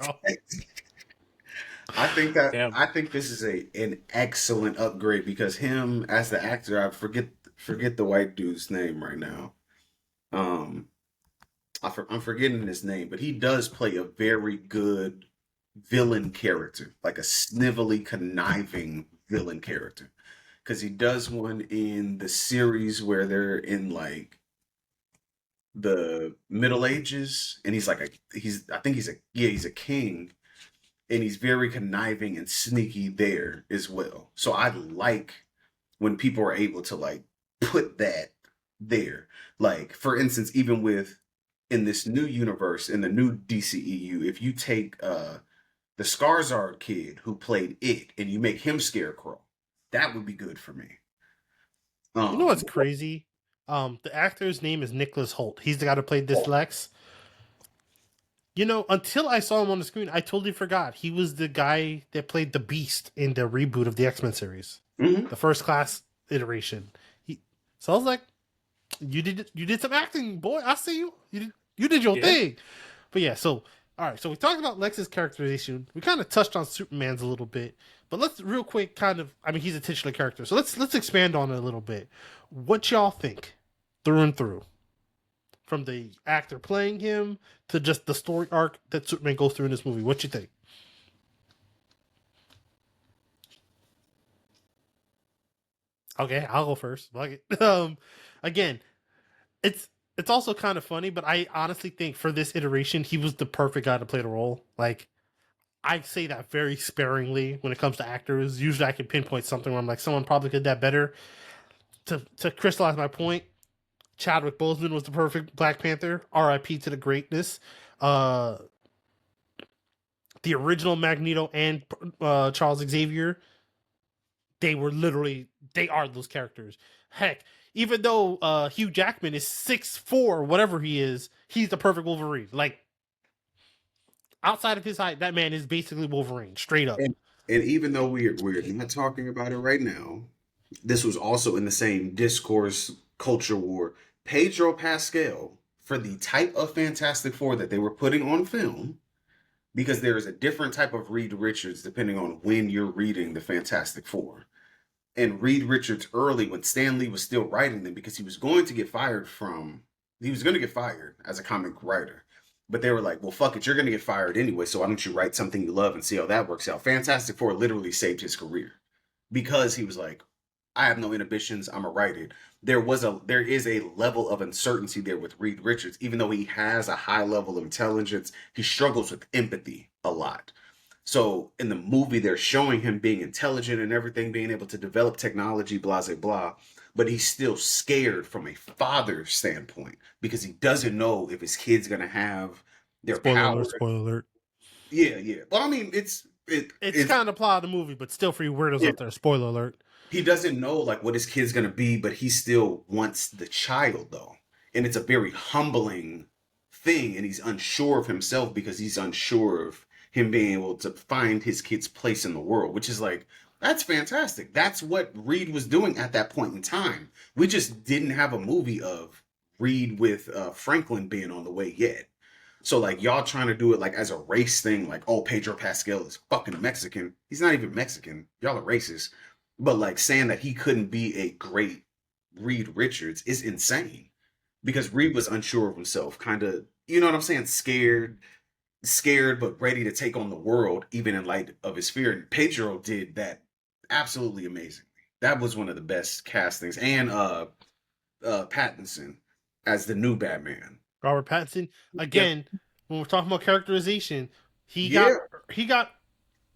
Damn. I think this is an excellent upgrade because him as the actor, I forget the white dude's name right now. Um, I'm forgetting his name, but he does play a very good villain character, like a snivelly, conniving villain character. Because he does one in the series where they're in like the Middle Ages, and he's I think he's a king, and he's very conniving and sneaky there as well. So I like when people are able to like put that there. Like for instance, even with in this new universe in the new DCEU, if you take the Skarsgård kid who played it and you make him Scarecrow, that would be good for me. You know what's Um, crazy? The actor's name is Nicholas Holt. He's the guy that played this oh, Lex. You know, until I saw him on the screen, I totally forgot he was the guy that played the Beast in the reboot of the X-Men series, mhm. the first class iteration. So I was like, you did some acting, boy. I see you. You did your Yeah. thing. But yeah, so all right, so we talked about Lex's characterization. We kind of touched on Superman's a little bit, but let's real quick I mean, he's a titular character, so let's expand on it a little bit. What y'all think, through and through, from the actor playing him to just the story arc that Superman goes through in this movie? What you think? Okay, I'll go first. Fuck it. Again, it's it's also kind of funny, but I honestly think for this iteration, he was the perfect guy to play the role. Like, I say that very sparingly when it comes to actors. Usually, I can pinpoint something where I'm like, someone probably could that better. To crystallize my point, Chadwick Boseman was the perfect Black Panther. R.I.P. to the greatness. Uh, the original Magneto and Charles Xavier, they are those characters. Heck, even though Hugh Jackman is 6'4", whatever he is, he's the perfect Wolverine. Like, outside of his height, that man is basically Wolverine, straight up. And even though we're not talking about it right now, this was also in the same discourse culture war. Pedro Pascal, for the type of Fantastic Four that they were putting on film, because there is a different type of Reed Richards depending on when you're reading the Fantastic Four. And Reed Richards early when Stan Lee was still writing them because he was going to get fired as a comic writer. But they were like, well, fuck it, you're going to get fired anyway, so why don't you write something you love and see how that works out? Fantastic Four literally saved his career because he was like, I have no inhibitions, I'm a writer. There is a level of uncertainty there with Reed Richards, even though he has a high level of intelligence, he struggles with empathy a lot. So in the movie, they're showing him being intelligent and everything, being able to develop technology, blah, blah, blah. But he's still scared from a father's standpoint because he doesn't know if his kid's going to have their Spoiler power. alert, spoiler alert. Yeah, yeah. Well, I mean, It's kind of plot of the movie, but still for you weirdos yeah, out there, spoiler alert. he doesn't know like what his kid's going to be, but he still wants the child though. And it's a very humbling thing. And he's unsure of himself because he's unsure of him being able to find his kid's place in the world, which is like, that's fantastic. That's what Reed was doing at that point in time. We just didn't have a movie of Reed with Franklin being on the way yet. So like y'all trying to do it like as a race thing, like oh Pedro Pascal is fucking Mexican. He's not even Mexican. Y'all are racist. But like saying that he couldn't be a great Reed Richards is insane because Reed was unsure of himself, kind of, you know what I'm saying, scared but ready to take on the world even in light of his fear. And Pedro did that absolutely amazingly. That was one of the best castings. And Pattinson as the new Batman. Robert Pattinson, Yep. again, when we're talking about characterization, he got Yeah. he got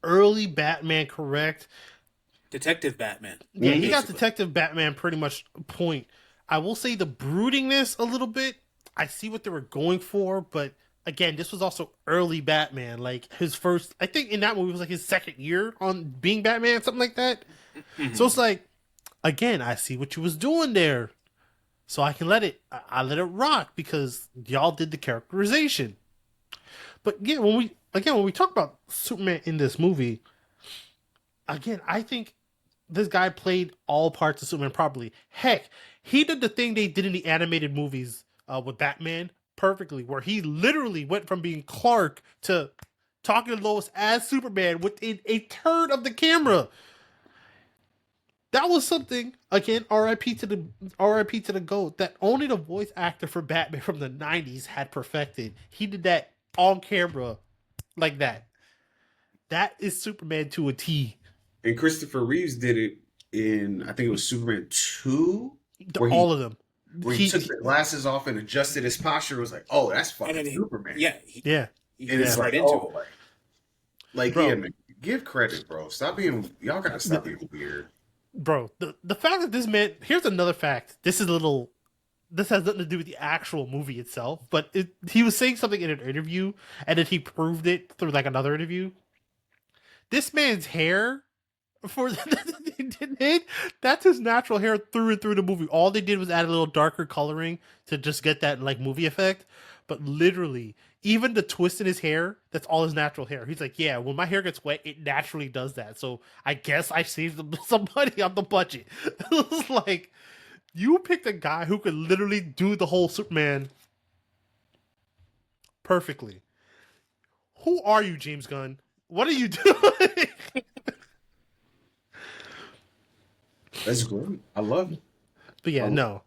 early Batman correct. Detective Batman. Yeah, he Mhm. got Basically. Detective Batman pretty much point. I will say the broodingness a little bit. I see what they were going for, but again, this was also early Batman. Like his first, I think in that movie was like his second year on being Batman, something like that. So it's Mhm. like, again, I see what you was doing there, so I can let it. I let it rock because y'all did the characterization. But yeah, when we talk about Superman in this movie, again, I think this guy played all parts of Superman properly. Heck, he did the thing they did in the animated movies with Batman perfectly, where he literally went from being Clark to talking to Lois as Superman within a third of the camera. That was something, again, R.I.P. to the GOAT, that only the voice actor for Batman from the '90s had perfected. He did that on camera like that. That is Superman to a T. And Christopher Reeves did it in, I think it was Superman 2, where he All of them. where he took the glasses off and adjusted his posture. It was like, oh, that's And fucking then Superman. yeah, Yeah, he And it's fits yeah, right like, into oh, it. like yeah, bro, man, give credit, bro. Stop being, y'all gotta stop being weird. bro. The fact that this man. Here's another fact. This is a little. This has nothing to do with the actual movie itself, but he was saying something in an interview, and then he proved it through like another interview. This man's hair for they did that's his natural hair through and through the movie. All they did was add a little darker coloring to just get that like movie effect. But literally, even the twist in his hair, that's all his natural hair. He's like, yeah, when my hair gets wet, it naturally does that. So I guess I saved some money on the budget. It was like you picked a guy who could literally do the whole Superman perfectly. Who are you, James Gunn? What are you doing? That's great. I love it. But I yeah, love no.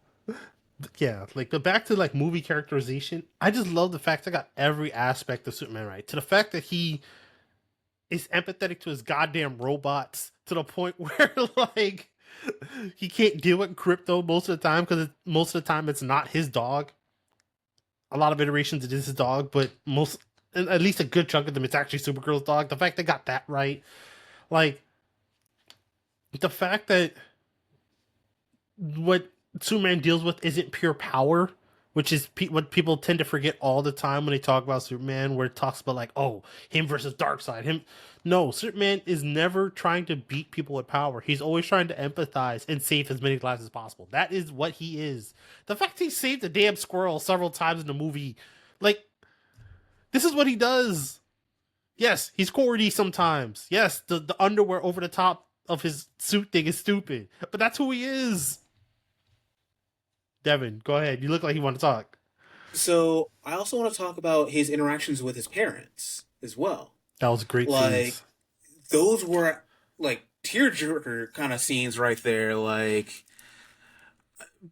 Yeah, like the back to like movie characterization, I just love the fact I got every aspect of Superman right. To the fact that he is empathetic to his goddamn robots to the point where like he can't deal with crypto most of the time because most of the time it's not his dog. A lot of iterations it is his dog, but most at least a good chunk of them it's actually Supergirl's dog. The fact they got that right, like the fact that what Superman deals with isn't pure power, which is what people tend to forget all the time when they talk about Superman, where it talks about like, oh, him versus Darkseid. Him, no, Superman is never trying to beat people with power. He's always trying to empathize and save as many lives as possible. That is what he is. The fact he saved a damn squirrel several times in the movie, like, this is what he does. Yes, he's corny sometimes. Yes, the underwear over the top of his suit thing is stupid, but that's who he is. Devin, go ahead. You look like you want to talk. So I also want to talk about his interactions with his parents as well. That was great Like scenes. those were like tearjerker kind of scenes right there. Like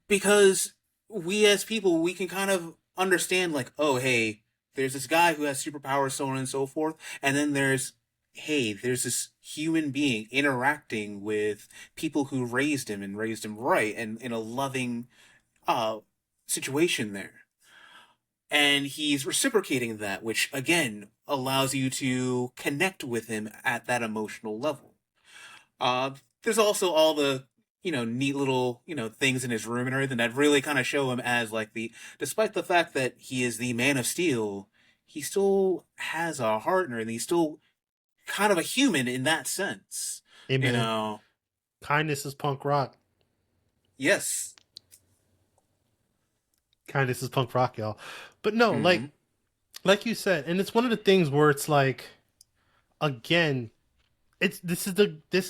because we as people we can kind of understand like, oh hey, there's this guy who has superpowers, so on and so forth, and then there's this human being interacting with people who raised him and raised him right and in a loving uh situation there. And he's reciprocating that, which again allows you to connect with him at that emotional level. Uh, there's also all the neat little things in his room and everything that really kind of show him as like despite the fact that he is the Man of Steel, he still has a heart and he's still kind of a human in that sense. You Amen. know, Kindness is punk rock. yes. Kindness is punk rock, y'all. But no, Hmm. like you said, and it's one of the things where it's like, again, it's this is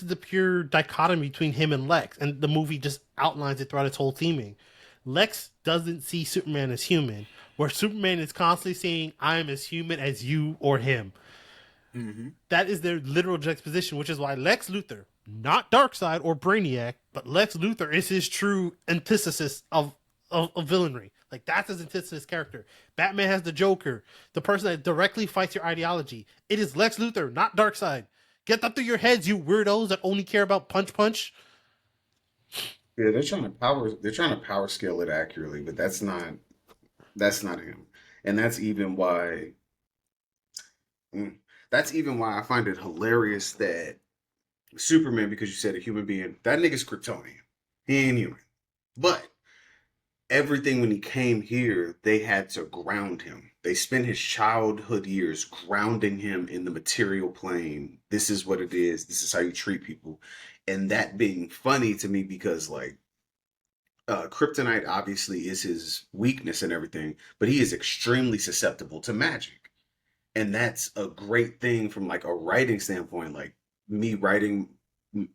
the pure dichotomy between him and Lex, and the movie just outlines it throughout its whole theming. Lex doesn't see Superman as human, where Superman is constantly saying, "I am as human as you or him." Hmm. That is their literal juxtaposition, which is why Lex Luthor, not Darkseid or Brainiac, but Lex Luthor is his true antithesis of villainry. Like that's his antithesis character. Batman has the Joker, the person that directly fights your ideology. It is Lex Luthor, not Darkseid. Get that through your heads, you weirdos that only care about punch punch. Yeah, they're trying to power scale it accurately, but that's not him. And mm, that's even why I find it hilarious that Superman, because you said a human being, that nigga's Kryptonian. He ain't human. But everything when he came here, they had to ground him. They spent his childhood years grounding him in the material plane. This is what it is. This is how you treat people. And that being funny to me because, like, kryptonite obviously is his weakness and everything, but he is extremely susceptible to magic. And that's a great thing from like a writing standpoint. Like me writing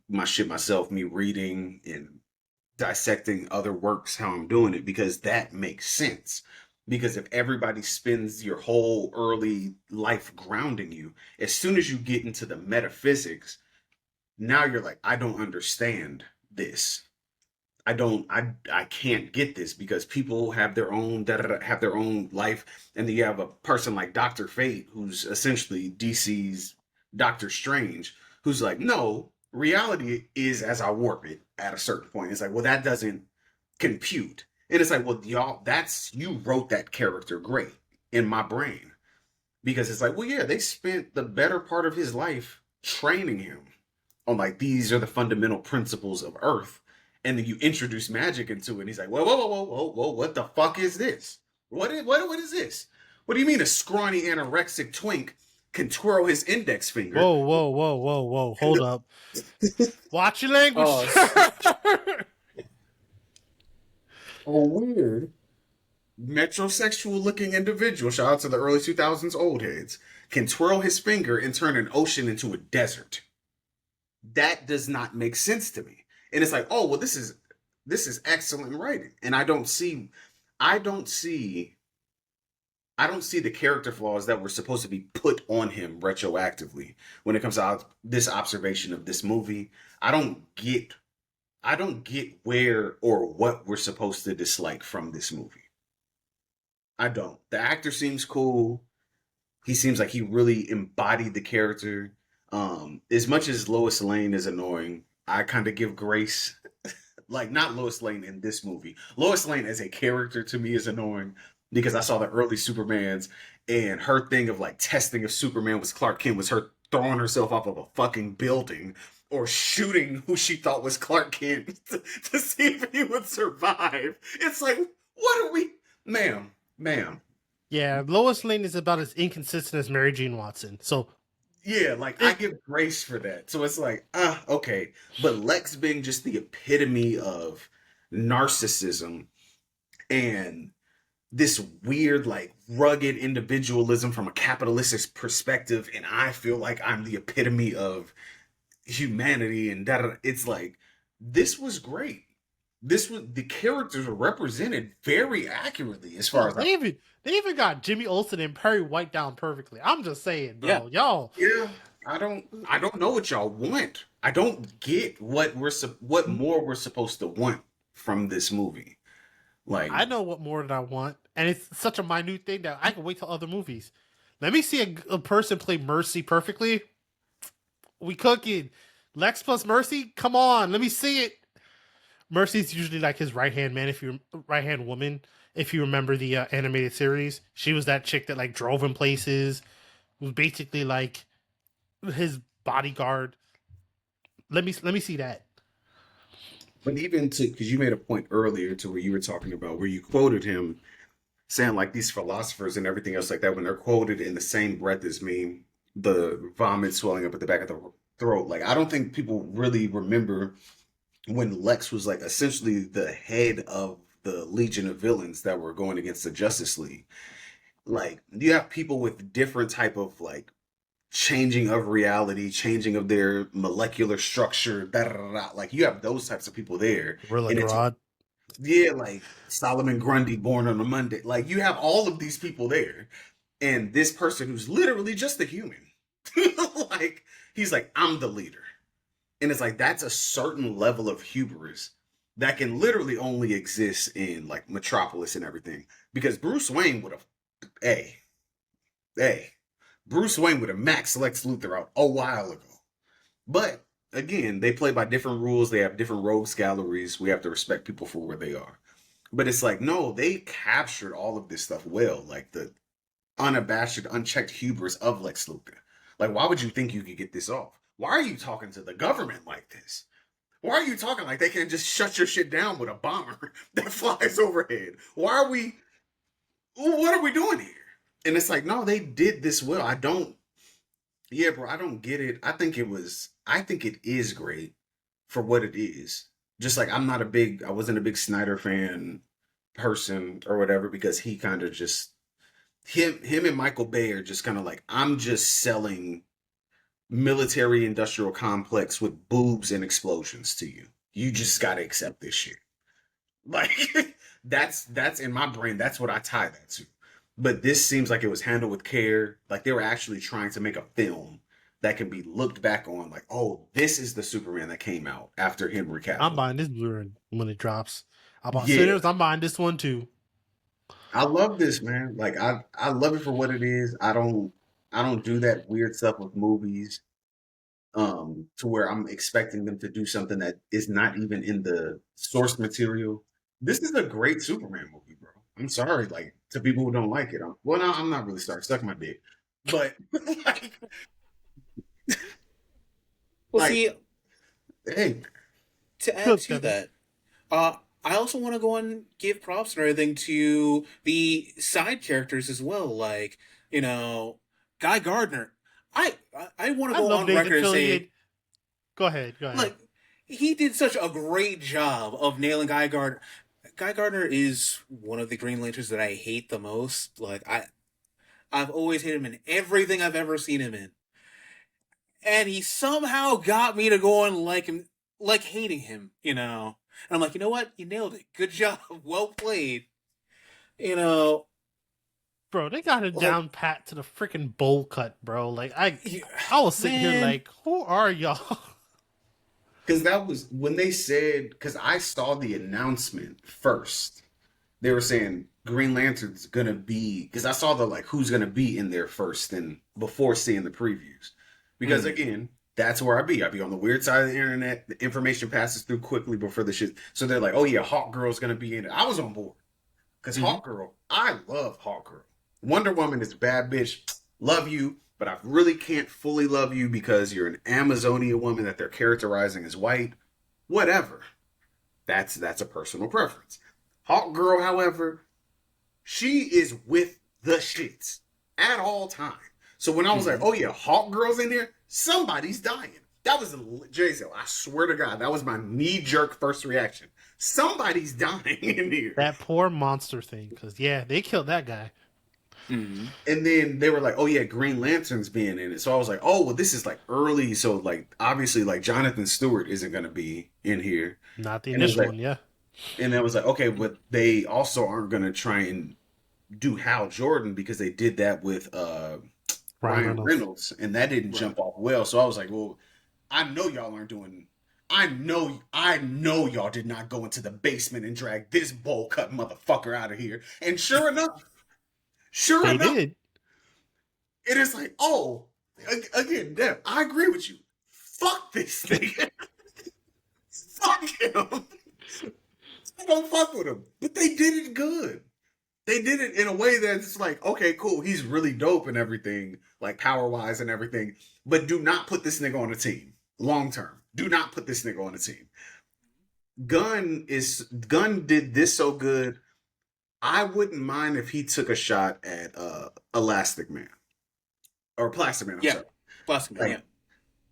my shit myself, me reading and dissecting other works, how I'm doing it, because that makes sense. Because if everybody spends your whole early life grounding you, as soon as you get into the metaphysics, now you're like, I don't understand this. I can't get this because people have their own have their own life, and then you have a person like Dr. Fate, who's essentially DC's Doctor Strange, who's like, no, reality is as I warp it at a certain point. It's like, well, that doesn't compute. And it's like, well, y'all, that's you wrote that character great in my brain. Because it's like, well, yeah, they spent the better part of his life training him on like these are the fundamental principles of Earth, and then you introduce magic into it. And he's like, whoa, whoa, whoa, whoa, whoa, whoa, what the fuck is this? What is this? What do you mean a scrawny anorexic twink can twirl his index finger? Whoa, whoa, whoa, whoa, whoa! Hold up. Watch your language. Oh, A weird metrosexual looking individual, shout out to the early 2000s old heads, can twirl his finger and turn an ocean into a desert. That does not make sense to me. And it's like, oh well, this is excellent writing. And I don't see I don't see the character flaws that were supposed to be put on him retroactively when it comes to this observation of this movie. I don't get I don't get where or what we're supposed to dislike from this movie. I don't. The actor seems cool. He seems like he really embodied the character. As much as Lois Lane is annoying, I kind of give grace. Like not Lois Lane in this movie. Lois Lane as a character to me is annoying because I saw the early Supermans, and her thing of like testing if Superman was Clark Kent was her throwing herself off of a fucking building or shooting who she thought was Clark Kent to see if he would survive. It's like, what are we, ma'am? Yeah, Lois Lane is about as inconsistent as Mary Jane Watson. So Yeah, like I give grace for that. So it's like, okay. But Lex being just the epitome of narcissism and this weird, like, rugged individualism from a capitalistic perspective, and I feel like I'm the epitome of humanity and da. It's like, this was great. This was the characters were represented very accurately as far as I. they even got Jimmy Olsen and Perry White down perfectly. I'm just saying, bro. yeah. Y'all, Yeah, I don't know what y'all want. I don't get what more we're supposed to want from this movie. Like, I know what more than I want, and it's such a minute thing that I can wait till other movies. Let me see a person play Mercy perfectly. We cooking. Lex plus Mercy? Come on, let me see it. Mercy's usually like his right hand man, if you right hand woman. If you remember the animated series, she was that chick that like drove him places. Was basically like his bodyguard. Let me see that. but even to because you made a point earlier to where you were talking about where you quoted him saying like these philosophers and everything else like that when they're quoted in the same breath as me, the vomit swelling up at the back of the throat. Like I don't think people really remember when Lex was like essentially the head of the Legion of Villains that were going against the Justice League. Like you have people with different type of like changing of reality, changing of their molecular structure, da, da, da, da. Like you have those types of people there. Gorilla And it's Grodd. yeah, like Solomon Grundy born on a Monday. Like you have all of these people there. And this person who's literally just a human. Like he's like, I'm the leader. And it's like that's a certain level of hubris that can literally only exist in like Metropolis and everything. Because Bruce Wayne would have hey, hey, Bruce Wayne would have maxed Lex Luthor out a while ago. But again, they play by different rules. They have different rogues galleries. We have to respect people for where they are. But it's like, no, they captured all of this stuff well. Like the unabashed, unchecked hubris of Lex Luthor. Like, why would you think you could get this off? Why are you talking to the government like this? Why are you talking like they can just shut your shit down with a bomber that flies overhead? Why are we? What are we doing here? And it's like, no, they did this well. I don't. Yeah, bro, I don't get it. I think it was. I think it is great for what it is. Just like I wasn't a big Snyder fan person or whatever because he kind of just him and Michael Bay are just kind of like I'm just selling military industrial complex with boobs and explosions to you. You just gotta accept this shit. Like that's in my brain. That's what I tie that to. But this seems like it was handled with care. Like they were actually trying to make a film that can be looked back on. Like, oh, this is the Superman that came out after Henry I'm Cavill. buying this Blu-ray when it drops. I bought Yeah, Sinners. I'm buying this one too. I love this, man. Like I love it for what it is. I don't do that weird stuff with movies to where I'm expecting them to do something that is not even in the source material. This is a great Superman movie, bro. I'm sorry, like to people who don't like it. Well, no, I'm not really sorry. Suck my dick, but like, Well, like, see, hey, to add Look, to Devin. that, I also want to go and give props and everything to the side characters as well. Like, Guy Gardner. I want to I go love on Nathan record and say, Fillion. Go ahead. Go ahead. like, he did such a great job of nailing Guy Gardner. Guy Gardner is one of the Green Lanterns that I hate the most. Like, I've always hated him in everything I've ever seen him in. And he somehow got me to go on like him, like hating him, And I'm like, you know what? You nailed it. Good job. Well played. You know, Bro, they got it like, down pat to the freaking bowl cut, bro. Like yeah, I was sitting here man. like, who are y'all? because that was when they said because I saw the announcement first. They were saying Green Lantern's gonna be because I saw the like who's gonna be in there first and before seeing the previews. Because again, that's where I be. I be on the weird side of the internet. The information passes through quickly before the shit. So they're like, oh yeah, Hawk Girl's gonna be in it. I was on board. Because Hawk Girl, I love Hawk Girl. Wonder Woman is a bad bitch. Love you, but I really can't fully love you because you're an Amazonian woman that they're characterizing as white. Whatever. That's a personal preference. Hawk Girl, however, she is with the shits at all times. So when I was like, oh yeah, Hawk Girl's in there, somebody's dying. That was Jay-Z. I swear to God, that was my knee-jerk first reaction. Somebody's dying in here. That poor monster thing. Because, yeah, they killed that guy. And then they were like, oh yeah, Green Lantern's being in it. So I was like, oh, well, this is like early. So like, obviously like Jonathan Stewart isn't going to be in here. Not the And it was initial like, one, yeah. and I was like, okay, but they also aren't going to try and do Hal Jordan because they did that with Ryan Reynolds and that didn't jump off well. So I was like, well, I know y'all aren't doing. I know y'all did not go into the basement and drag this bowl cut motherfucker out of here. And sure enough, They did. it is like, oh, again, Dev, I agree with you. Fuck this thing. Fuck him. I don't fuck with him. But they did it good. They did it in a way that's like, okay, cool. He's really dope and everything, like power wise and everything. But do not put this nigga on a team long term. Do not put this nigga on a team. Gunn did this so good. I wouldn't mind if he took a shot at Elastic Man or Plastic Man. I'm sorry. Plastic Man. Like,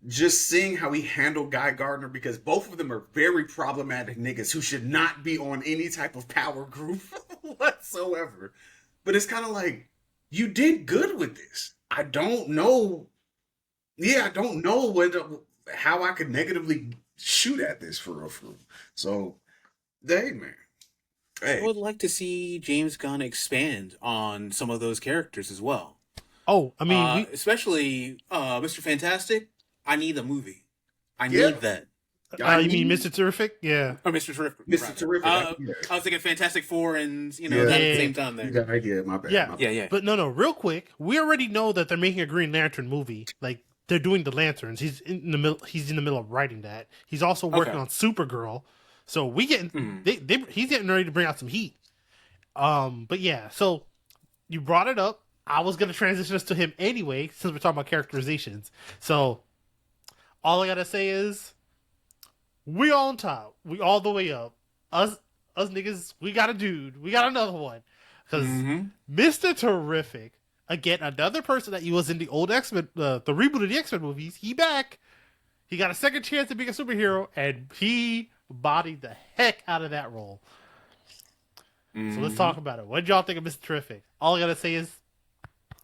just seeing how he handled Guy Gardner because both of them are very problematic niggas who should not be on any type of power group whatsoever. But it's kind of like you did good with this. I don't know. Yeah, I don't know how I could negatively shoot at this for real. So, hey man. Hey. I would like to see James Gunn expand on some of those characters as well. Oh, I mean, especially Mr. Fantastic. I need a movie. I need that. you mean Mr. Terrific? Yeah. Or Mr. Terrific. Mr. Terrific. I was thinking Fantastic Four and, that at the same time there. You got an idea. My bad. Yeah. But no, real quick. We already know that they're making a Green Lantern movie. Like, they're doing the Lanterns. He's in the middle of writing that. He's also working on Supergirl. So we getting he's getting ready to bring out some heat. But yeah, so you brought it up. I was gonna transition us to him anyway, since we're talking about characterizations. So all I gotta say is We all on top. We all the way up. Us niggas, we got a dude. We got another one. Because Mr. Terrific, again, another person that he was in the old X-Men, the reboot of the X-Men movies, he back. He got a second chance to be a superhero, and he bodied the heck out of that role. So let's talk about it. What did y'all think of Mr. Terrific? All I gotta say is,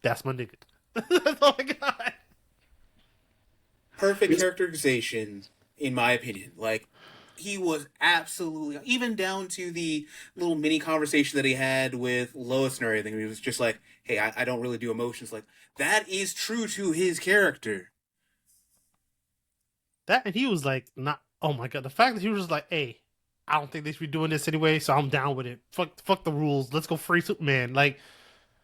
that's my nigga. That's all I got. Perfect characterization, in my opinion. Like, he was absolutely, even down to the little mini conversation that he had with Lois and everything. He was just like, hey, I don't really do emotions. Like, that is true to his character. That, and he was like, not, oh my god, the fact that he was just like, hey, I don't think they should be doing this anyway, so I'm down with it. Fuck the rules. Let's go free Superman. Like,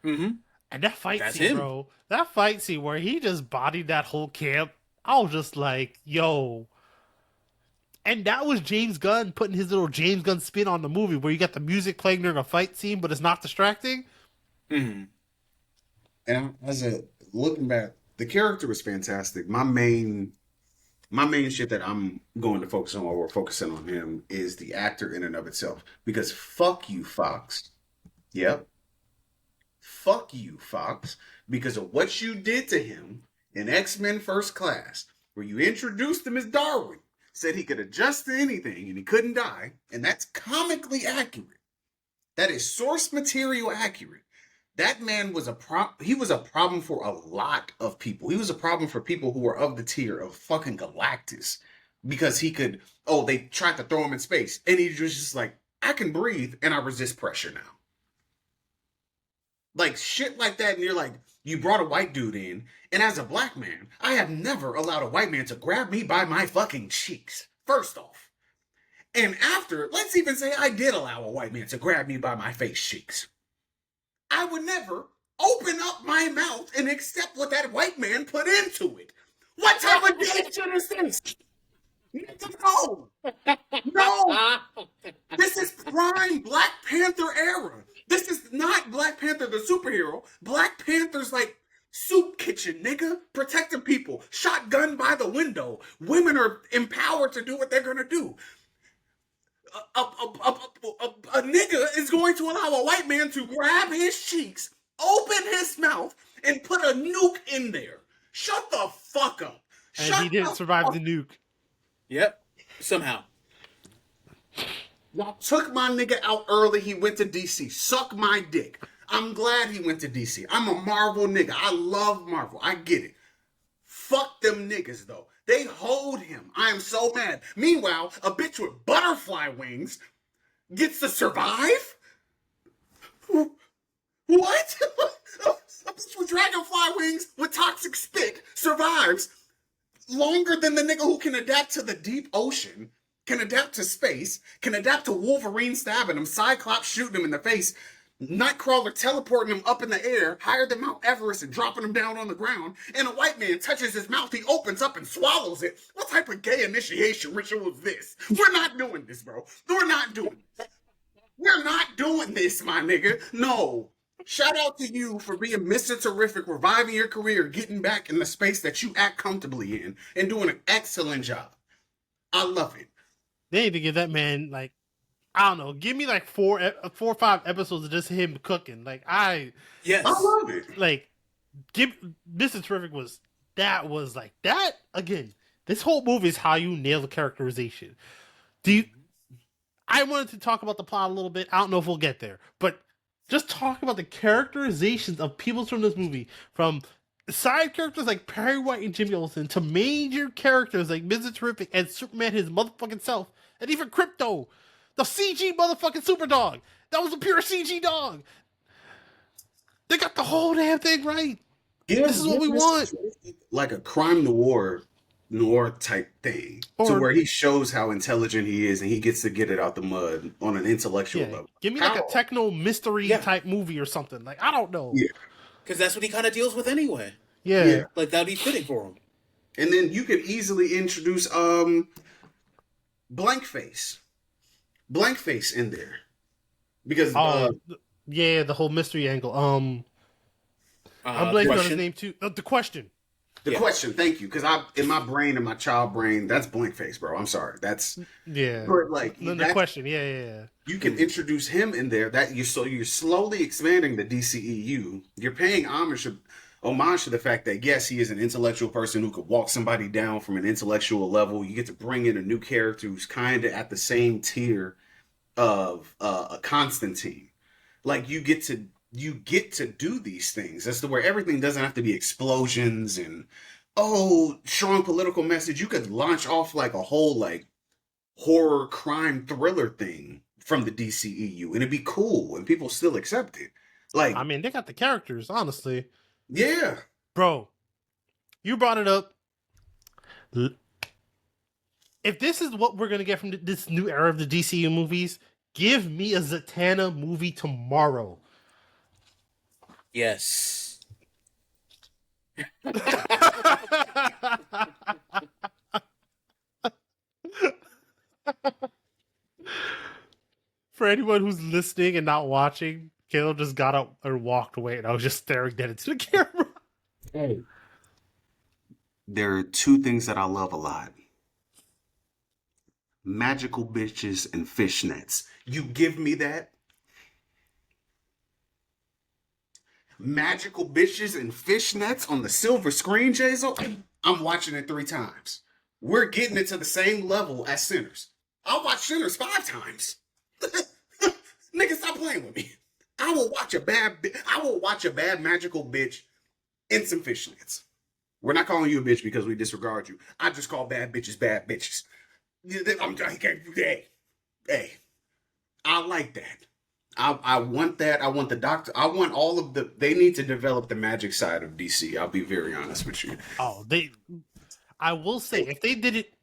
and that fight That's scene, him. bro. That fight scene where he just bodied that whole camp. I was just like, yo. And that was James Gunn putting his little James Gunn spin on the movie where you got the music playing during a fight scene, but it's not distracting. And looking back, the character was fantastic. My main shit that I'm going to focus on, or we're focusing on him, is the actor in and of itself. Because fuck you, Fox. Yep. Fuck you, Fox. Because of what you did to him in X-Men First Class, where you introduced him as Darwin, said he could adjust to anything and he couldn't die, and that's comically accurate. That is source material accurate. That man was he was a problem for a lot of people. He was a problem for people who were of the tier of fucking Galactus. Because he could, they tried to throw him in space. And he was just like, I can breathe and I resist pressure now. Like shit like that, and you're like, you brought a white dude in, and as a black man, I have never allowed a white man to grab me by my fucking cheeks. First off. And after, let's even say I did allow a white man to grab me by my face cheeks. I would never open up my mouth and accept what that white man put into it. What type of gay shit is this? No. No. This is prime Black Panther era. This is not Black Panther the superhero. Black Panther's like soup kitchen, nigga. Protecting people. Shotgun by the window. Women are empowered to do what they're gonna do. A nigga is going to allow a white man to grab his cheeks, open his mouth, and put a nuke in there. Shut the fuck up. And he didn't survive the nuke. Yep. Somehow. Y'all took my nigga out early. He went to DC. Suck my dick. I'm glad he went to DC. I'm a Marvel nigga. I love Marvel. I get it. Fuck them niggas, though. They hold him. I am so mad. Meanwhile, a bitch with butterfly wings gets to survive? What? A bitch with dragonfly wings with toxic spit survives longer than the nigga who can adapt to the deep ocean, can adapt to space, can adapt to Wolverine stabbing him, Cyclops shooting him in the face, Nightcrawler teleporting him up in the air, higher than Mount Everest and dropping him down on the ground, and a white man touches his mouth, he opens up and swallows it. What type of gay initiation ritual is this? We're not doing this, bro. We're not doing this. We're not doing this, my nigga. No. Shout out to you for being Mr. Terrific, reviving your career, getting back in the space that you act comfortably in, and doing an excellent job. I love it. They need to give that man, like, I don't know, give me like 4 or 5 episodes of just him cooking. Like, Yes. I love it. like, Mr. Terrific was like, that, again, this whole movie is how you nail the characterization. I wanted to talk about the plot a little bit. I don't know if we'll get there, but just talk about the characterizations of people from this movie, from side characters like Perry White and Jimmy Olsen to major characters like Mr. Terrific and Superman his motherfucking self, and even Crypto, the CG motherfucking super dog. That was a pure CG dog. They got the whole damn thing right. Yeah, This is what we want. Like a crime noir type thing, to where he shows how intelligent he is and he gets to get it out the mud on an intellectual level. Give me like a techno mystery type movie or something. Like, I don't know. Yeah. Because that's what he kind of deals with anyway. Yeah. Like, that'd be fitting for him. And then you could easily introduce Blankface in there. Because the whole mystery angle. I'm blanking on his name too. The Question. The Yeah. question, thank you, because in my brain, in my child brain, that's blank face, bro. I'm sorry. That's Yeah. but like Then the that's question, yeah. you can introduce him in there. That you so you're slowly expanding the DCEU. You're paying homage to the fact that yes, he is an intellectual person who could walk somebody down from an intellectual level. You get to bring in a new character who's kind of at the same tier of a Constantine. Like you get to do these things. That's to where everything doesn't have to be explosions and strong political message. You could launch off like a whole like horror crime thriller thing from the DCEU and it'd be cool and people still accept it. Like, I mean, they got the characters, honestly. yeah. Bro, you brought it up. If this is what we're going to get from this new era of the DCU movies, give me a Zatanna movie tomorrow. Yes. For anyone who's listening and not watching, Caleb just got up and walked away, and I was just staring dead into the camera. Hey. There are two things that I love a lot. Magical bitches and fishnets. You give me that? Magical bitches and fishnets on the silver screen, Jazo? I'm watching it 3 times. We're getting it to the same level as Sinners. I'll watch Sinners 5 times. Nigga, stop playing with me. I will watch a bad magical bitch in some fishnets. We're not calling you a bitch because we disregard you. I just call bad bitches bad bitches. Hey, I like that. I want that. I want the doctor. I want all of the. They need to develop the magic side of DC. I'll be very honest with you. I will say, if they did it,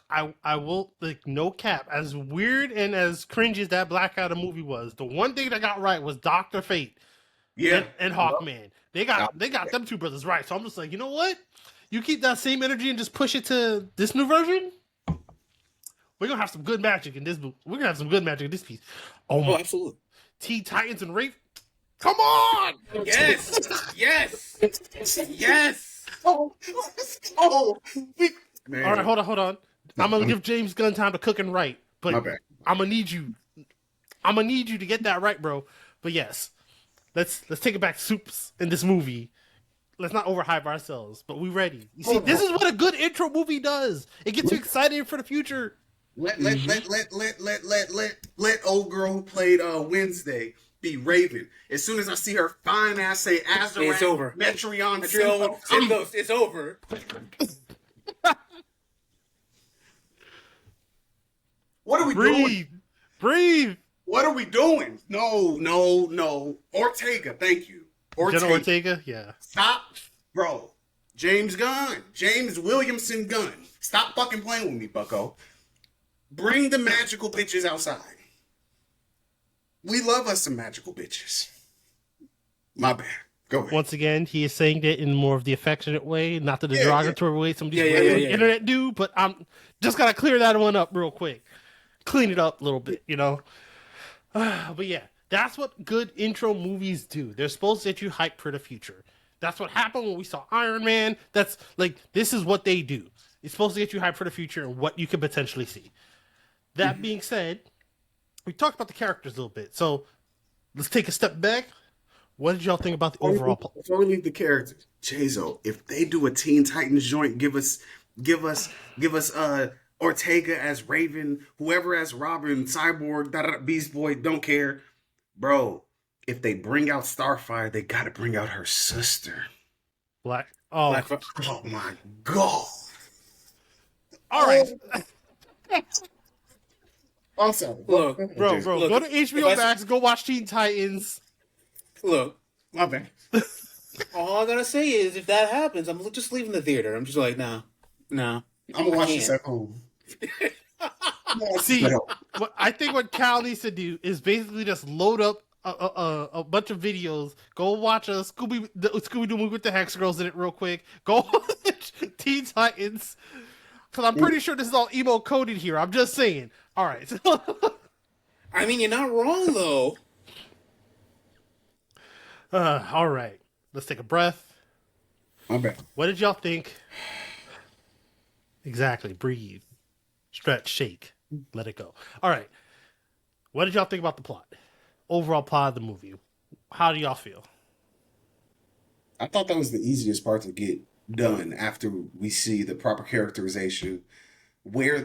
I will, like, no cap. As weird and as cringy as that Black Adam movie was, the one thing that got right was Dr. Fate. Yeah, and Hawkman. They got them two brothers right. So I'm just like, you know what? You keep that same energy and just push it to this new version. We're gonna have some good magic in this. We're gonna have some good magic in this piece. Oh, absolutely. Teen Titans and Rafe. Come on! Yes, yes, yes. Oh, man. All right, hold on. I'm gonna give James Gunn time to cook and write, but My bad. I'm gonna need you to get that right, bro. But yes, let's take it back to soups in this movie. Let's not overhype ourselves, but we ready. You see, this is what a good intro movie does. It gets you excited for the future. Let old girl who played Wednesday be Raven. As soon as I see her fine ass say Azarath, It's over. Metreon, It's over. What are we doing? Breathe. What are we doing? No. Ortega, thank you. General Ortega, yeah. Stop, bro. James Gunn. James Williamson Gunn. Stop fucking playing with me, bucko. Bring the magical bitches outside. We love us some magical bitches. My bad. Go ahead. Once again, he is saying that in more of the affectionate way, not the derogatory way some of these Yeah. internet do, but I'm just gotta clear that one up real quick. Clean it up a little bit, you know? But yeah, that's what good intro movies do. They're supposed to get you hyped for the future. That's what happened when we saw Iron Man. That's like, this is what they do. It's supposed to get you hyped for the future and what you could potentially see. That being said, we talked about the characters a little bit. So let's take a step back. What did y'all think about the overall plot? Before we leave the characters, Jazo, if they do a Teen Titans joint, give us Ortega as Raven, whoever as Robin, Cyborg, Beast Boy, don't care. Bro, if they bring out Starfire, they gotta bring out her sister. Black. Oh my god. All right. I'm sorry. Look, Bro, go to HBO Max, go watch Teen Titans. Look, my bad. all I gotta say is, if that happens, I'm just leaving the theater. I'm just like, nah. I'm gonna watch this at home. See, I think what Cal needs to do is basically just load up a bunch of videos. Go watch a Scooby-Doo movie with the Hex Girls in it real quick. Go watch Teen Titans. Because I'm pretty sure this is all emo coded here. I'm just saying. All right. I mean, you're not wrong, though. All right. Let's take a breath. My bad. What did y'all think? Exactly. Breathe, stretch, shake, let it go. All right. What did y'all think about the plot? Overall plot of the movie. How do y'all feel? I thought that was the easiest part to get done after we see the proper characterization, where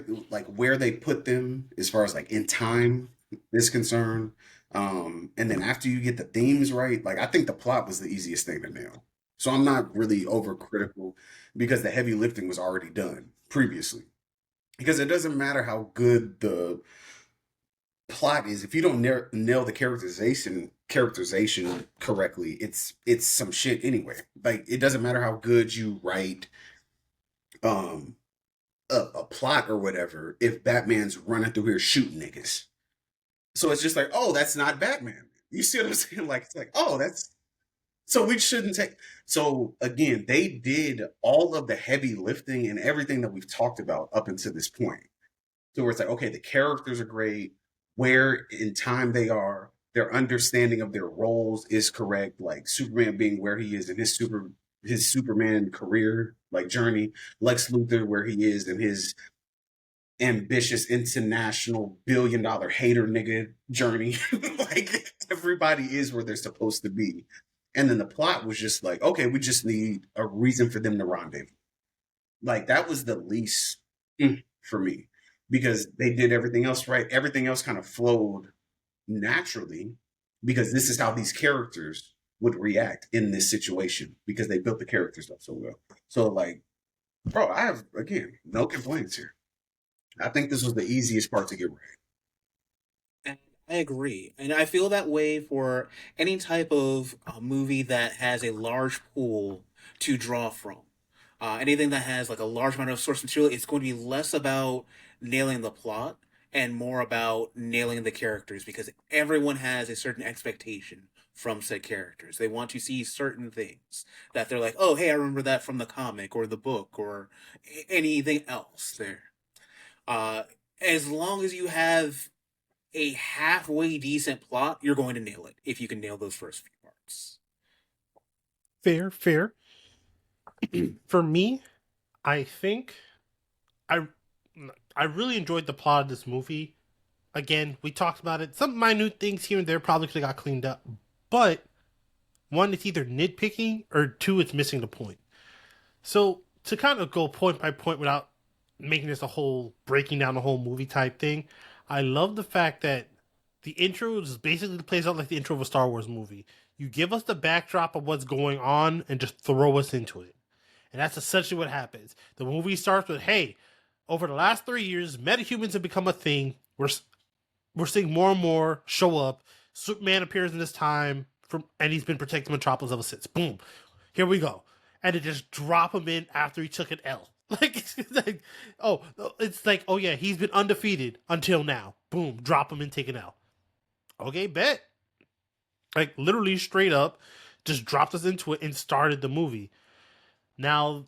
where they put them as far as like in time is concerned. And then after you get the themes right, like I think the plot was the easiest thing to nail. So I'm not really overcritical because the heavy lifting was already done previously. Because it doesn't matter how good the plot is if you don't nail the characterization correctly, it's some shit anyway. Like it doesn't matter how good you write um a plot or whatever if Batman's running through here shooting niggas. So it's just like, oh, that's not Batman. You see what I'm saying? Like it's like, oh, that's so we shouldn't take. So again, they did all of the heavy lifting and everything that we've talked about up until this point. So where it's like, okay, the characters are great, where in time they are, their understanding of their roles is correct. Like Superman being where he is in his Superman career, like journey, Lex Luthor where he is in his ambitious international $1 billion hater nigga journey. Like everybody is where they're supposed to be. And then the plot was just like, okay, we just need a reason for them to rendezvous. Like that was the least for me because they did everything else right. Everything else kind of flowed naturally because this is how these characters would react in this situation because they built the characters up so well. So like, bro, I have again no complaints here. I think this was the easiest part to get right. And I agree, and I feel that way for any type of movie that has a large pool to draw from. Anything that has like a large amount of source material, it's going to be less about nailing the plot and more about nailing the characters because everyone has a certain expectation from said characters. They want to see certain things that they're like, oh, hey, I remember that from the comic or the book or anything else there. Uh, as long as you have a halfway decent plot, you're going to nail it if you can nail those first few parts. Fair, fair. For me, I think I I really enjoyed the plot of this movie. Again, we talked about it. Some minute things here and there probably could have got cleaned up, but one, it's either nitpicking or two, it's missing the point. So to kind of go point by point without making this a whole breaking down the whole movie type thing, I love the fact that the intro just basically plays out like the intro of a Star Wars movie. You give us the backdrop of what's going on and just throw us into it. And that's essentially what happens. The movie starts with, hey, over the last 3 years, metahumans have become a thing. We're seeing more and more show up. Superman appears in this time, and he's been protecting Metropolis ever since. Boom. Here we go. And it just drop him in after he took an L. It's like, oh yeah, he's been undefeated until now. Boom, drop him and take an L. Okay, bet. Like literally straight up, just dropped us into it and started the movie. Now,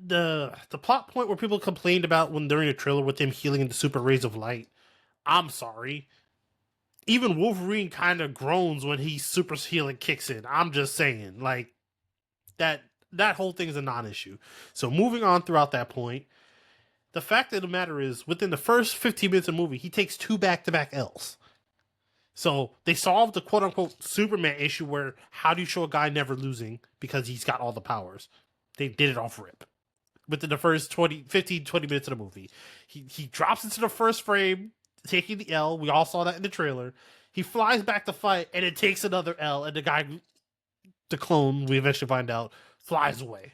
the plot point where people complained about when during the trailer with him healing into super rays of light, I'm sorry. Even Wolverine kind of groans when he super healing kicks in. I'm just saying, like that whole thing is a non-issue. So moving on throughout that point, the fact of the matter is, within the first 15 minutes of the movie, he takes two back-to-back L's. So they solved the quote-unquote Superman issue where how do you show a guy never losing because he's got all the powers? They did it off rip. Within the first 15, 20 minutes of the movie. He drops into the first frame, taking the L. We all saw that in the trailer. He flies back to fight, and it takes another L, and the guy, the clone, we eventually find out, flies away.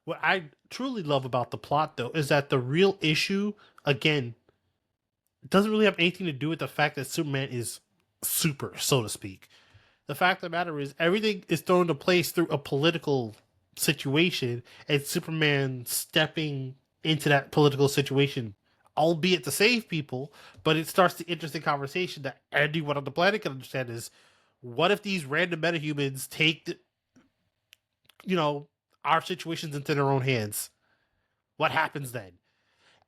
What I truly love about the plot, though, is that the real issue, again, doesn't really have anything to do with the fact that Superman is super, so to speak. The fact of the matter is, everything is thrown into place through a political situation, and Superman stepping into that political situation, albeit to save people, but it starts the interesting conversation that anyone on the planet can understand is, what if these random metahumans take, our situations into their own hands? What happens then?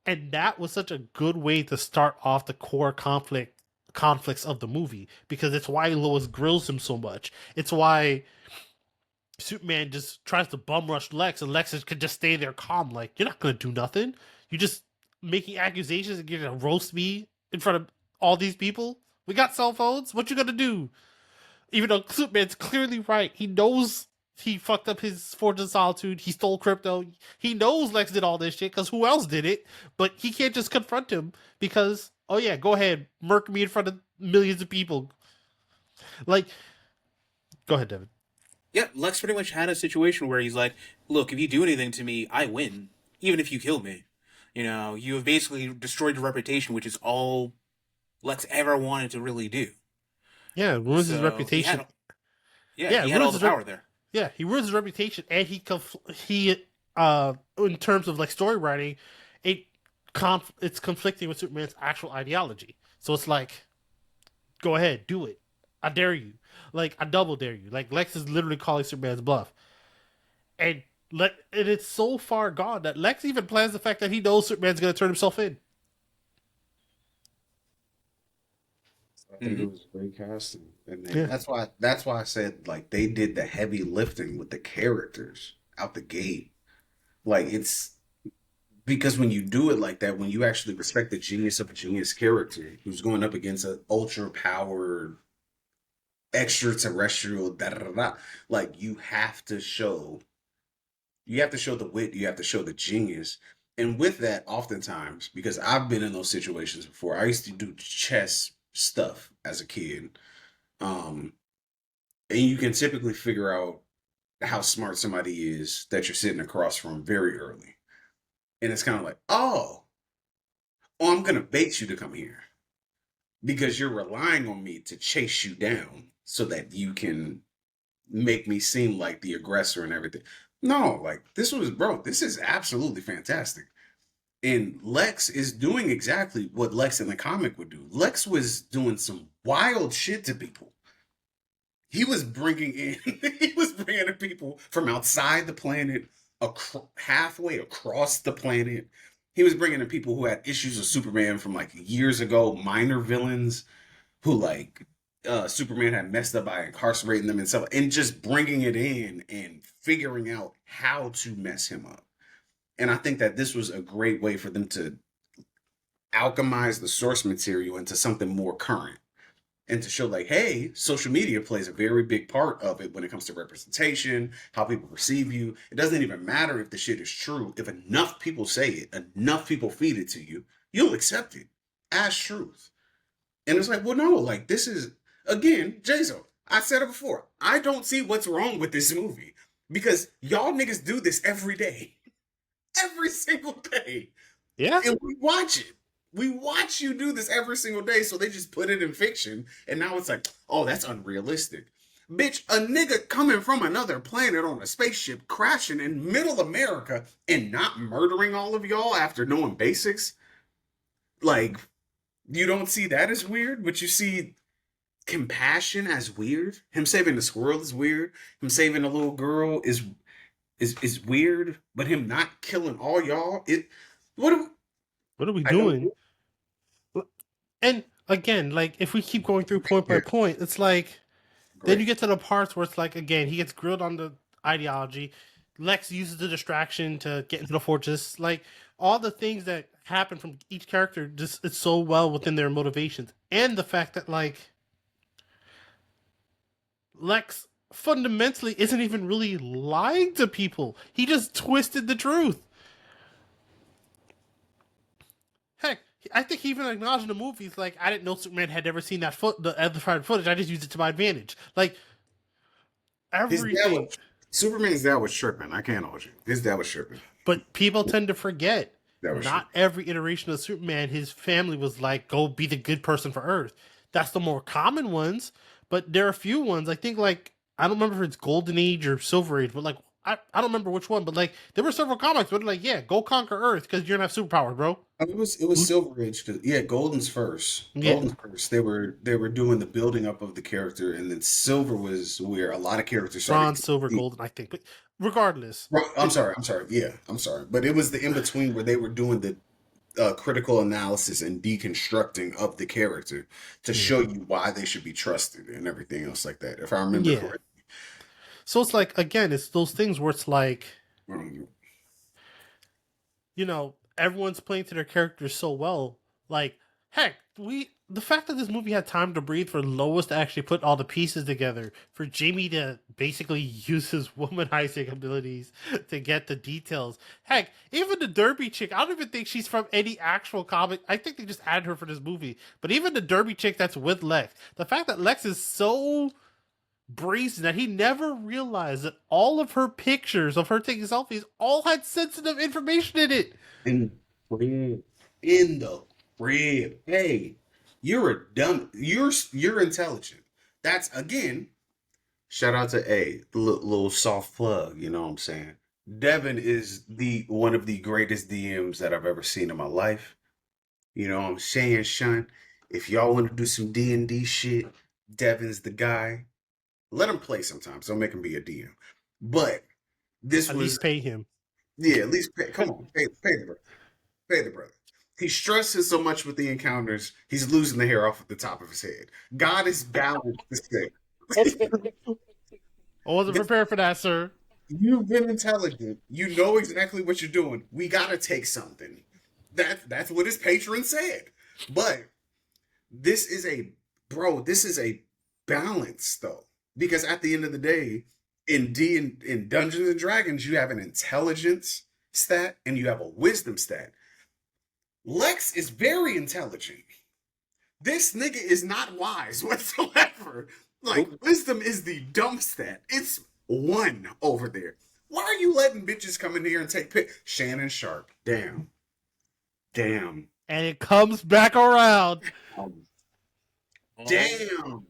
And that was such a good way to start off the core conflicts of the movie because it's why Lois grills him so much. It's why Superman just tries to bum rush Lex, and Lex could just stay there calm, like, you're not gonna do nothing. You're just making accusations and you're gonna roast me in front of all these people. We got cell phones. What you gonna do? Even though Superman's clearly right, he knows he fucked up his Fortune of Solitude. He stole crypto. He knows Lex did all this shit because who else did it? But he can't just confront him because, oh yeah, go ahead, murk me in front of millions of people. Like, go ahead, Devin. Yeah, Lex pretty much had a situation where he's like, "Look, if you do anything to me, I win, even if you kill me. You know, you have basically destroyed your reputation, which is all Lex ever wanted to really do." Yeah, it ruins his So reputation. he had all the power there. Yeah, he ruins his reputation, and he in terms of like story writing, it's conflicting with Superman's actual ideology. So it's like, go ahead, do it. I dare you. Like, I double dare you. Like, Lex is literally calling Superman's bluff, and it's so far gone that Lex even plans the fact that he knows Superman's going to turn himself in. I think it was great casting, and Yeah. that's why I said like they did the heavy lifting with the characters out the gate. Like it's because when you do it like that, when you actually respect the genius of a genius character who's going up against an ultra powered extraterrestrial, da da da da, like you have to show the wit, you have to show the genius. And with that, oftentimes, because I've been in those situations before, I used to do chess stuff as a kid. Um, and you can typically figure out how smart somebody is that you're sitting across from very early. And it's kind of like, oh, I'm gonna bait you to come here because you're relying on me to chase you down so that you can make me seem like the aggressor and everything. No, like this is absolutely fantastic. And Lex is doing exactly what Lex in the comic would do. Lex was doing some wild shit to people. He was bringing in, he was bringing in people from outside the planet, halfway across the planet. He was bringing in people who had issues with Superman from like years ago, minor villains who like Superman had messed up by incarcerating them and stuff, and just bringing it in and figuring out how to mess him up. And I think that this was a great way for them to alchemize the source material into something more current and to show like, hey, social media plays a very big part of it when it comes to representation, how people perceive you. It doesn't even matter if the shit is true. If enough people say it, enough people feed it to you, you'll accept it as truth. And it's like, well, no, like this is, again, Jason, I said it before. I don't see what's wrong with this movie because y'all niggas do this every day. Every single day. Yeah. And we watch it. We watch you do this every single day, so they just put it in fiction, and now it's like, oh, that's unrealistic. Bitch, a nigga coming from another planet on a spaceship crashing in middle America and not murdering all of y'all after knowing basics? Like, you don't see that as weird, but you see compassion as weird. Him saving the squirrel is weird. Him saving a little girl is weird, but him not killing all y'all, what are we doing? And again, like if we keep going through point by point, it's like then you get to the parts where it's like again he gets grilled on the ideology. Lex uses the distraction to get into the fortress. Like all the things that happen from each character, just it's so well within their motivations, and the fact that like Lex fundamentally isn't even really lying to people. He just twisted the truth. Heck, I think he even acknowledged in the movies, like, I didn't know Superman had ever seen the edified footage. I just used it to my advantage. Like, everything. Superman's dad was tripping. I can't hold you. His dad was tripping. But people tend to forget. Not every iteration of Superman, his family was like, go be the good person for Earth. That's the more common ones. But there are a few ones. I think, like, I don't remember if it's Golden Age or Silver Age, but, like, I don't remember which one, but like there were several comics where they're like, yeah, go conquer Earth because you're gonna have superpowers, bro. It was Silver Age, yeah. Golden's first. Golden's first. They were doing the building up of the character, and then Silver was where a lot of characters started. Bronze, Silver, Golden, I think. But regardless, I'm sorry. Yeah, I'm sorry, but it was the in between where they were doing the critical analysis and deconstructing of the character to show you why they should be trusted and everything else like that. If I remember correctly. So it's like, again, it's those things where it's like, you know, everyone's playing to their characters so well. Like, heck, the fact that this movie had time to breathe for Lois to actually put all the pieces together, for Jamie to basically use his womanizing abilities to get the details. Heck, even the Derby chick, I don't even think she's from any actual comic. I think they just added her for this movie. But even the Derby chick that's with Lex, the fact that Lex is so brazen that he never realized that all of her pictures of her taking selfies all had sensitive information in it. In the in the rib. Hey, you're a dumb. You're intelligent. That's again. Shout out to A, the little soft plug. You know what I'm saying? Devin is the one of the greatest DMs that I've ever seen in my life. You know what I'm saying, Sean? If y'all want to do some D&D shit, Devin's the guy. Let him play sometimes. Don't make him be a DM. But this At was least pay him. yeah. At least pay. Come on, pay the brother. Pay the brother. He stresses so much with the encounters, he's losing the hair off at the top of his head. God is balanced this thing. I wasn't prepared for that, sir. You've been intelligent. You know exactly what you're doing. We gotta take something. That's what his patron said. But this is a balance though. Because at the end of the day, in Dungeons and Dragons, you have an intelligence stat and you have a wisdom stat. Lex is very intelligent. This nigga is not wise whatsoever. Like, wisdom is the dumb stat. It's 1 over there. Why are you letting bitches come in here and take pic? Shannon Sharp. Damn. And it comes back around. Damn.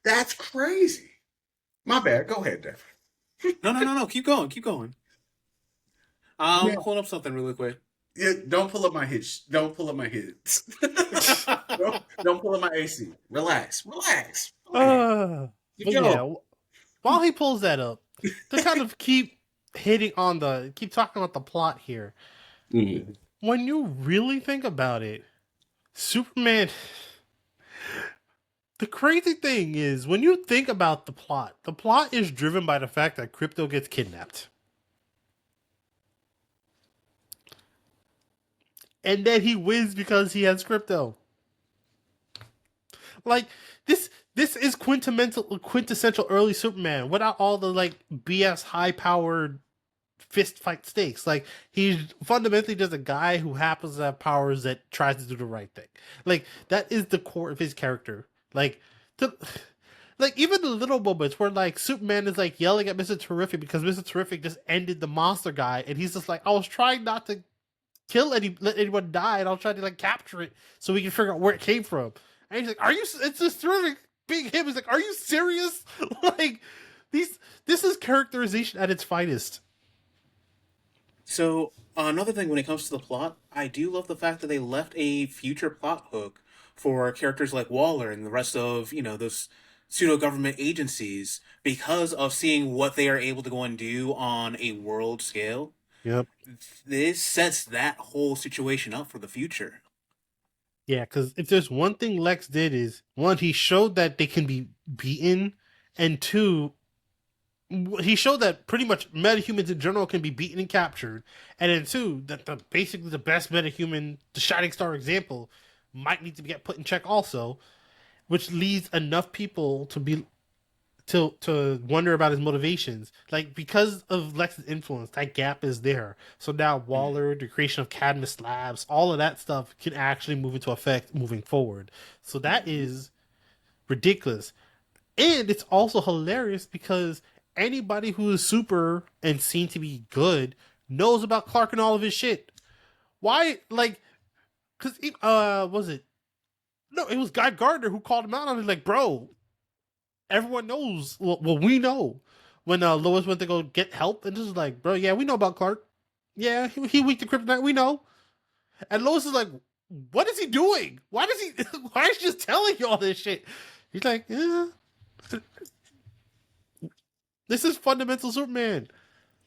That's crazy. My bad. Go ahead, Dev. No. Keep going. I'm pulling up something really quick. Yeah, don't pull up my hits. Don't pull up my hits. don't pull up my AC. Relax. But yeah, while he pulls that up, to kind of keep talking about the plot here. Mm-hmm. When you really think about it, Superman. The crazy thing is, when you think about the plot is driven by the fact that Crypto gets kidnapped. And then he wins because he has Crypto. Like, this is quintessential early Superman without all the, like, BS high-powered fist fight stakes. Like, he's fundamentally just a guy who happens to have powers that tries to do the right thing. Like, that is the core of his character. Like even the little moments where like Superman is like yelling at Mr. Terrific because Mr. Terrific just ended the monster guy, and he's just like, I was trying not to let anyone die, and I was trying to like capture it so we can figure out where it came from. And he's like, it's just Terrific being him. He's like, are you serious? Like, this is characterization at its finest. So another thing when it comes to the plot, I do love the fact that they left a future plot hook for characters like Waller and the rest of, those pseudo-government agencies because of seeing what they are able to go and do on a world scale. Yep. This sets that whole situation up for the future. Yeah, because if there's one thing Lex did is, 1, he showed that they can be beaten, and 2, he showed that pretty much metahumans in general can be beaten and captured, and then 2, that basically the best metahuman, the Shining Star example, might need to get put in check also, which leads enough people to wonder about his motivations. Like, because of Lex's influence, that gap is there. So now Waller, the creation of Cadmus Labs, all of that stuff can actually move into effect moving forward. So that is ridiculous. And it's also hilarious because anybody who is super and seen to be good knows about Clark and all of his shit. Why, like, because was it? No, it was Guy Gardner who called him out on it. Like, bro, everyone knows. Well, we know when Lois went to go get help, and this is like, bro, yeah, we know about Clark. Yeah, he weak to kryptonite. We know. And Lois is like, what is he doing? Why is he just telling you all this shit? He's like, yeah. This is fundamental Superman.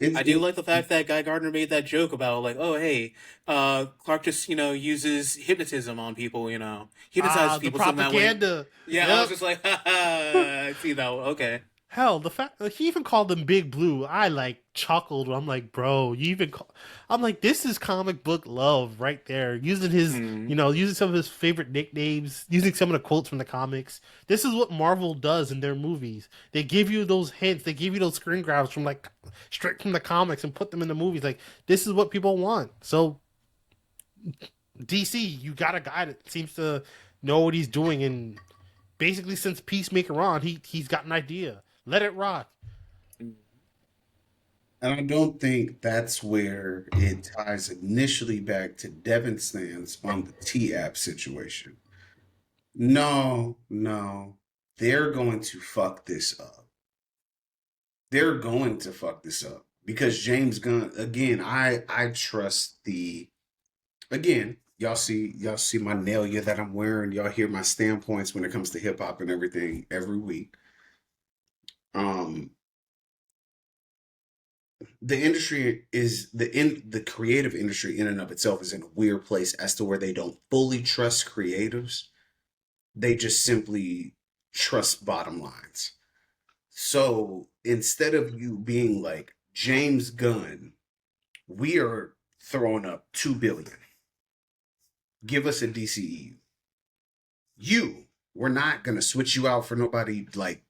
I do like the fact that Guy Gardner made that joke about like, oh hey, Clark just uses hypnotism on people, hypnotizes The people so that way. propaganda. Yeah, I was Yep. just like, I see that one. Okay. Hell, the fact he even called him Big Blue, I like chuckled. I'm like, bro, you even call. I'm like, this is comic book love right there. Using his, Hmm. using some of his favorite nicknames, using some of the quotes from the comics. This is what Marvel does in their movies. They give you those hints. They give you those screen grabs from like straight from the comics and put them in the movies. Like this is what people want. So DC, you got a guy that seems to know what he's doing, and basically since Peacemaker on, he's got an idea. Let it rock. And I don't think that's where it ties initially back to Devin's stance on the T app situation. No, no. They're going to fuck this up. They're going to fuck this up because James Gunn, again, I trust the, again, y'all see my nailya that I'm wearing. Y'all hear my standpoints when it comes to hip hop and everything every week. Um the industry is the creative industry in and of itself is in a weird place as to where they don't fully trust creatives. They just simply trust bottom lines. So instead of you being like James Gunn, we are throwing up 2 billion. Give us a DCEU. We're not gonna switch you out for nobody. Like,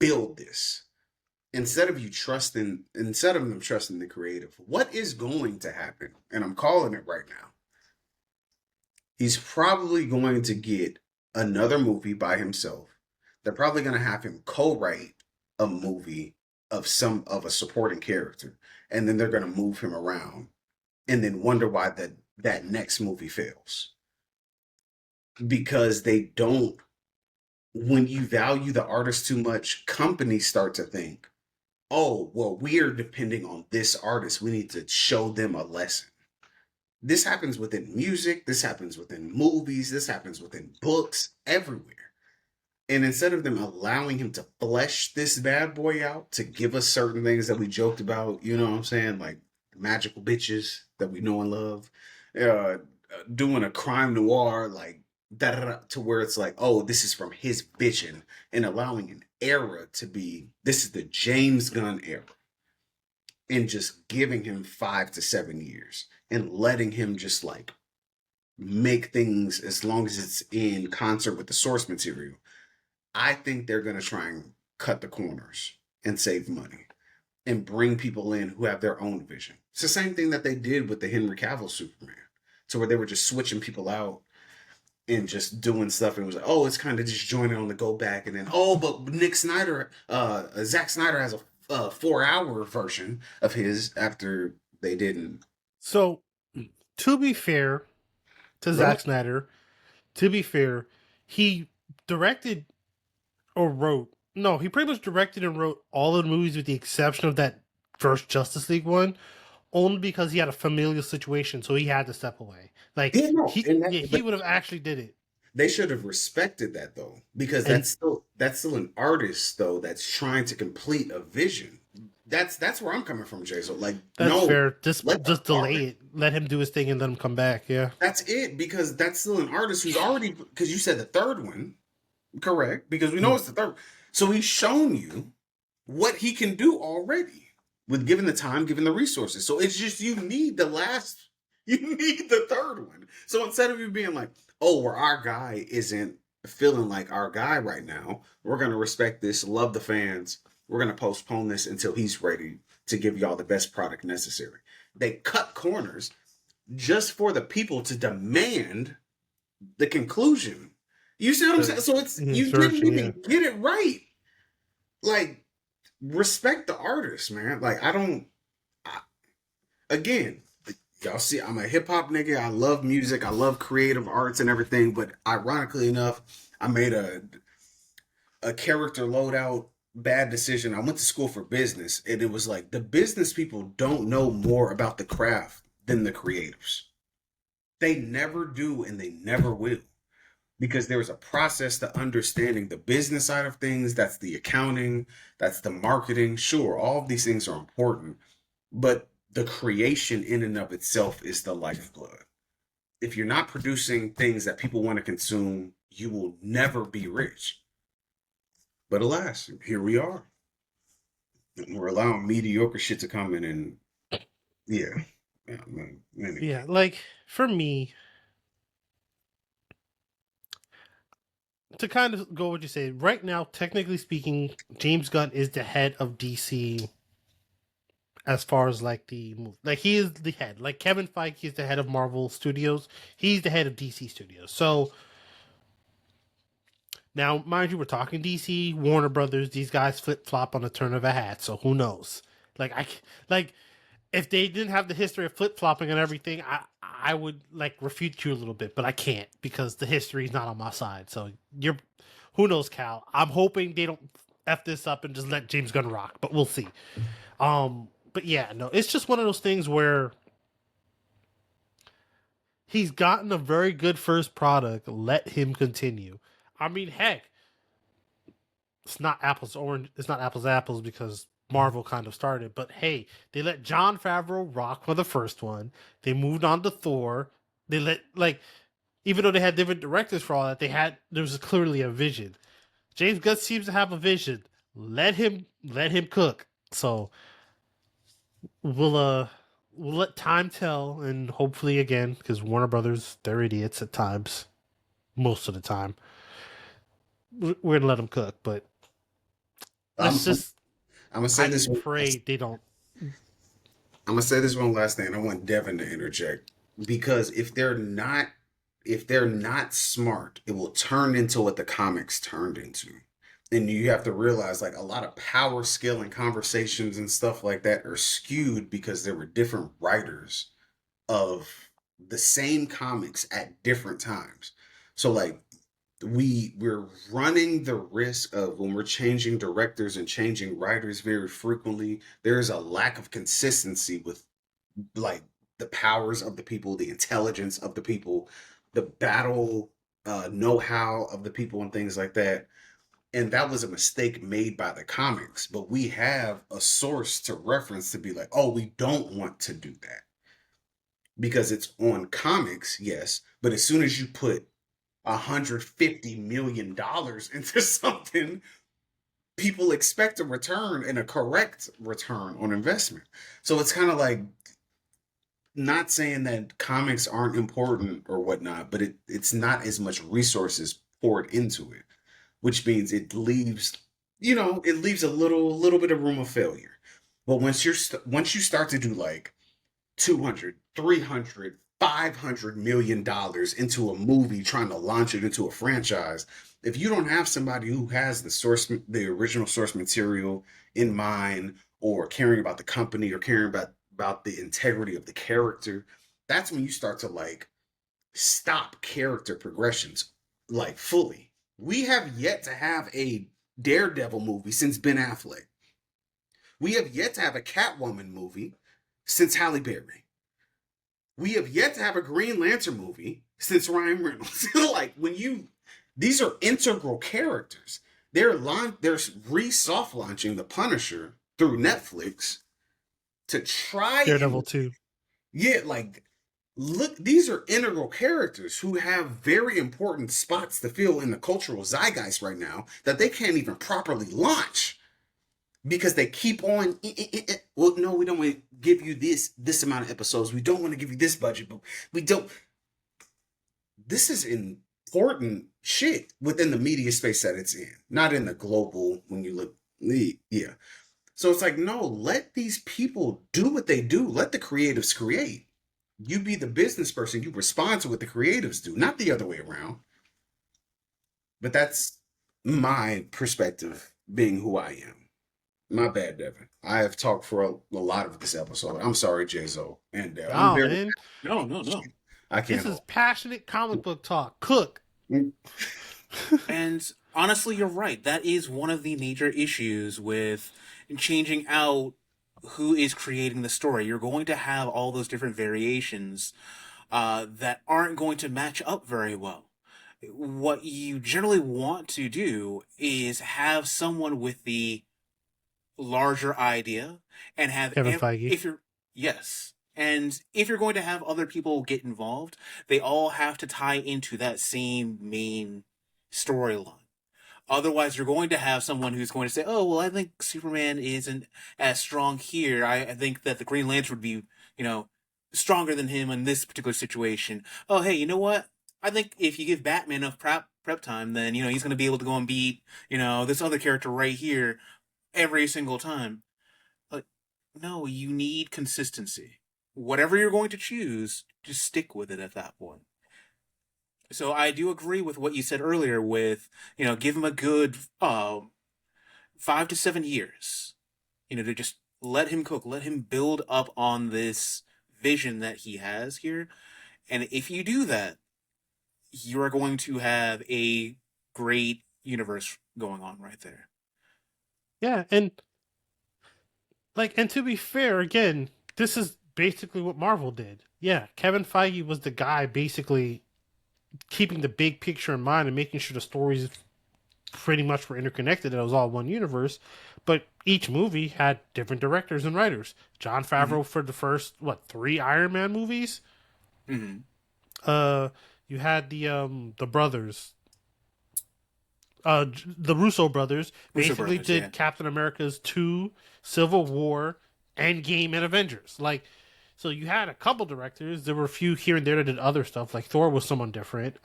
build this. Instead of them trusting the creative, what is going to happen? And I'm calling it right now. He's probably going to get another movie by himself. They're probably going to have him co-write a movie of a supporting character, and then they're going to move him around, and then wonder why that next movie fails because they don't. When you value the artist too much, companies start to think, oh, well, we are depending on this artist. We need to show them a lesson. This happens within music. This happens within movies. This happens within books, everywhere. And instead of them allowing him to flesh this bad boy out, to give us certain things that we joked about, you know what I'm saying? Like magical bitches that we know and love, uh, doing a crime noir, like to where it's like, oh, this is from his vision, and allowing an era to be, this is the James Gunn era, and just giving him 5 to 7 years and letting him just like make things as long as it's in concert with the source material. I think they're going to try and cut the corners and save money and bring people in who have their own vision. It's the same thing that they did with the Henry Cavill Superman, to where they were just switching people out and just doing stuff, and it was like, oh, it's kind of just joining on the go back, and then but Zack Snyder has a 4 hour version of his after they didn't. So, to be fair to Really? Zack Snyder, to be fair, he directed or wrote. No, he pretty much directed and wrote all of the movies with the exception of that first Justice League one, only because he had a familial situation, so he had to step away. Like Yeah, no, he would have actually did it. they should have respected that though, because And that's still an artist though that's trying to complete a vision. That's where I'm coming from, Jay. So like, that's no, fair. Just let the delay artist. it. Let him do his thing and let him come back. Yeah. That's it, because that's still an artist who's already, because you said the third one, correct? Because we know it's the third. So he's shown you what he can do already with given the time, given the resources. So it's just you need you need the third one. So instead of you being like, oh, well, our guy isn't feeling like our guy right now, we're gonna respect this, love the fans. We're gonna postpone this until he's ready to give y'all the best product necessary. They cut corners just for the people to demand the conclusion. You see what I'm saying? So it's, you didn't even get it right. Like, respect the artist, man. Like, again, y'all see, I'm a hip hop nigga. I love music. I love creative arts and everything. But ironically enough, I made a character loadout bad decision. I went to school for business, and it was like the business people don't know more about the craft than the creatives. They never do, and they never will. because there's a process to understanding the business side of things. That's the accounting, that's the marketing. Sure, all of these things are important, but the creation in and of itself is the lifeblood. If you're not producing things that people want to consume, you will never be rich. But alas, here we are. We're allowing mediocre shit to come in and yeah. Yeah, man. Anyway. Yeah, like for me, to kind of go what you say, right now, technically speaking, James Gunn is the head of DC as far as like the move. Like he is the head. Like Kevin Feige is the head of Marvel Studios. He's the head of DC Studios. So now, mind you, we're talking DC, Warner Brothers. These guys flip flop on the turn of a hat. So who knows? Like like if they didn't have the history of flip flopping and everything, I would like refute you a little bit, but I can't because the history is not on my side. So you're, who knows, Cal? I'm hoping they don't f this up and just let James Gunn rock, but we'll see. But yeah, no, it's just one of those things where he's gotten a very good first product. Let him continue. I mean, heck, it's not apples to orange. It's not apples to apples because Marvel kind of started. But hey, they let Jon Favreau rock for the first one. They moved on to Thor. They let like, even though they had different directors for all that, there was clearly a vision. James Gunn seems to have a vision. Let him cook. So we'll let time tell, and hopefully again, because Warner Brothers, they're idiots at times, most of the time. We're gonna let them cook, but I'm, let's just I'm gonna say I this. pray they don't. I'm gonna say this one last thing. And I want Devin to interject because if they're not smart, it will turn into what the comics turned into. And you have to realize like a lot of power, skill, and conversations and stuff like that are skewed because there were different writers of the same comics at different times. So like we're running the risk of when we're changing directors and changing writers very frequently, there's a lack of consistency with like the powers of the people, the intelligence of the people, the battle know-how of the people and things like that. And that was a mistake made by the comics, but we have a source to reference to be like, oh, we don't want to do that because it's on comics, yes, but as soon as you put $150 million into something, people expect a return and a correct return on investment. So it's kind of like not saying that comics aren't important or whatnot, but it's not as much resources poured into it, which means it leaves, it leaves a little bit of room of failure. But once you start to do like 200, 300, $500 million into a movie trying to launch it into a franchise, if you don't have somebody who has the original source material in mind, or caring about the company, or caring about the integrity of the character, that's when you start to like stop character progressions like fully. We have yet to have a Daredevil movie since Ben Affleck. We have yet to have a Catwoman movie since Halle Berry. We have yet to have a Green Lantern movie since Ryan Reynolds. Like these are integral characters. They're soft launching the Punisher through Netflix to try Daredevil and 2. yeah, like look, these are integral characters who have very important spots to fill in the cultural zeitgeist right now that they can't even properly launch because they keep on. Well, no, we don't want to give you this amount of episodes. We don't want to give you this budget, but we don't. This is important shit within the media space that it's in, not in the global. When you look, yeah. So it's like, no, let these people do what they do. Let the creatives create. You be the business person. You respond to what the creatives do, not the other way around. But that's my perspective, being who I am. My bad, Devin. I have talked for a lot of this episode. I'm sorry, J-Zo and Dev. I'm Oh very. man, No, no, no. I this can't is hold. passionate comic book talk. Cook. And honestly, you're right. That is one of the major issues with changing out who is creating the story. You're going to have all those different variations that aren't going to match up very well. what you generally want to do is have someone with the larger idea and have Kevin Feige. if you're yes, and if you're going to have other people get involved, they all have to tie into that same main storyline. Otherwise, you're going to have someone who's going to say, "Oh, well, I think Superman isn't as strong here. I think that the Green Lantern would be, you know, stronger than him in this particular situation. Oh, hey, you know what? I think if you give Batman enough prep time, then he's going to be able to go and beat this other character right here every single time." But no, you need consistency. Whatever you're going to choose, just stick with it at that point. So I do agree with what you said earlier with, give him a good 5 to 7 years, to just let him cook, let him build up on this vision that he has here. And if you do that, you are going to have a great universe going on right there. Yeah, and to be fair, again, this is basically what Marvel did. Yeah, Kevin Feige was the guy basically keeping the big picture in mind and making sure the stories pretty much were interconnected. It was all one universe, but each movie had different directors and writers. Jon Favreau for the first 3 Iron Man movies. Mm-hmm. You had the brothers, the Russo brothers, basically did Captain America's 2, Civil War, Endgame, and Avengers. So you had a couple directors. There were a few here and there that did other stuff. Like Thor was someone different. It's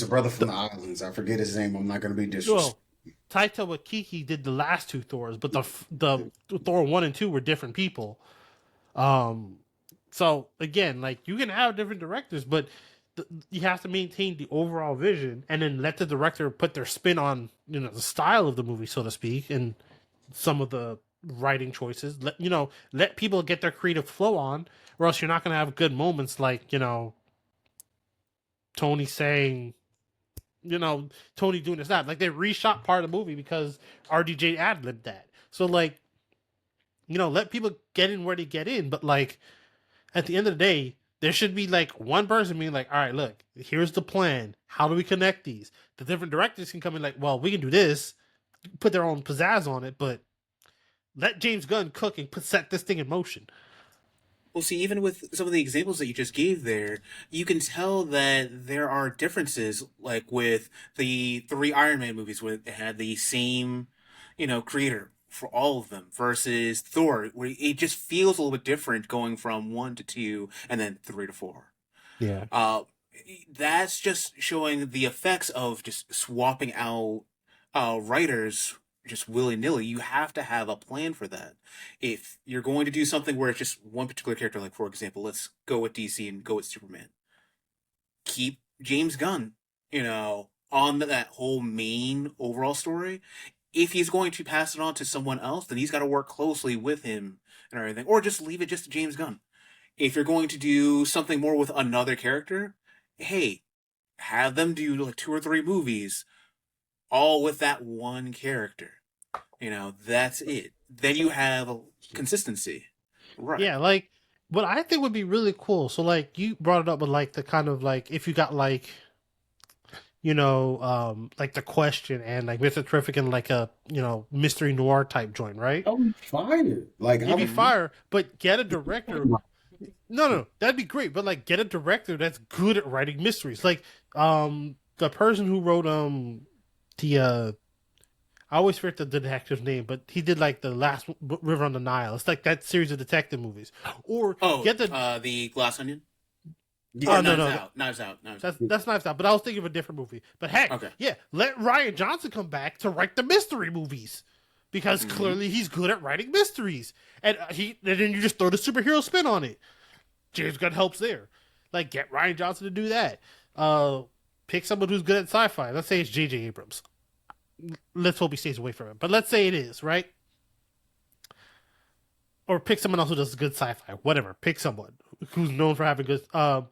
a brother from the islands. I forget his name. I'm not going to be disrespectful. Taika Waititi did the last 2 Thors, but the Thor 1 and 2 were different people. So again, you can have different directors, but you have to maintain the overall vision, and then let the director put their spin on the style of the movie, so to speak, and some of the writing choices. Let people get their creative flow on, or else you're not going to have good moments like Tony saying, Tony doing this, that. They reshot part of the movie because RDJ ad-libbed that. So let people get in where they get in, but at the end of the day, there should be one person being all right, look, here's the plan. How do we connect these? The different directors can come in well, we can do this, put their own pizzazz on it, but let James Gunn cook and set this thing in motion. Well, see, even with some of the examples that you just gave there, you can tell that there are differences, like with the 3 Iron Man movies, where it had the same, creator for all of them, versus Thor, where it just feels a little bit different going from 1 to 2 and then 3 to 4. Yeah. That's just showing the effects of just swapping out writers just willy-nilly. You have to have a plan for that. If you're going to do something where it's just one particular character, like for example, let's go with DC and go with Superman, keep James Gunn, on that whole main overall story. If he's going to pass it on to someone else, then he's got to work closely with him and everything, or just leave it just to James Gunn. If you're going to do something more with another character, hey, have them do 2 or 3 movies all with that one character. That's it. Then you have a consistency. Right. Yeah, what I think would be really cool. So you brought it up with the kind of if you got the Question and Mr. Terrific and a mystery noir type joint, right? Oh, fire! You'd be fire, but get a director. No, that'd be great. But get a director that's good at writing mysteries. The person who wrote I always forget the detective's name, but he did The Last River on the Nile. It's that series of detective movies. Or get the Glass Onion. Yeah, Knives Out. That's Knives Out. But I was thinking of a different movie. But heck, yeah, let Rian Johnson come back to write the mystery movies, because clearly he's good at writing mysteries, and then you just throw the superhero spin on it. James Gunn helps there. Get Rian Johnson to do that. Pick someone who's good at sci-fi. Let's say it's J.J. Abrams. Let's hope he stays away from it. But let's say it is, right? Or pick someone else who does good sci-fi. Whatever. Pick someone who's known for having good... the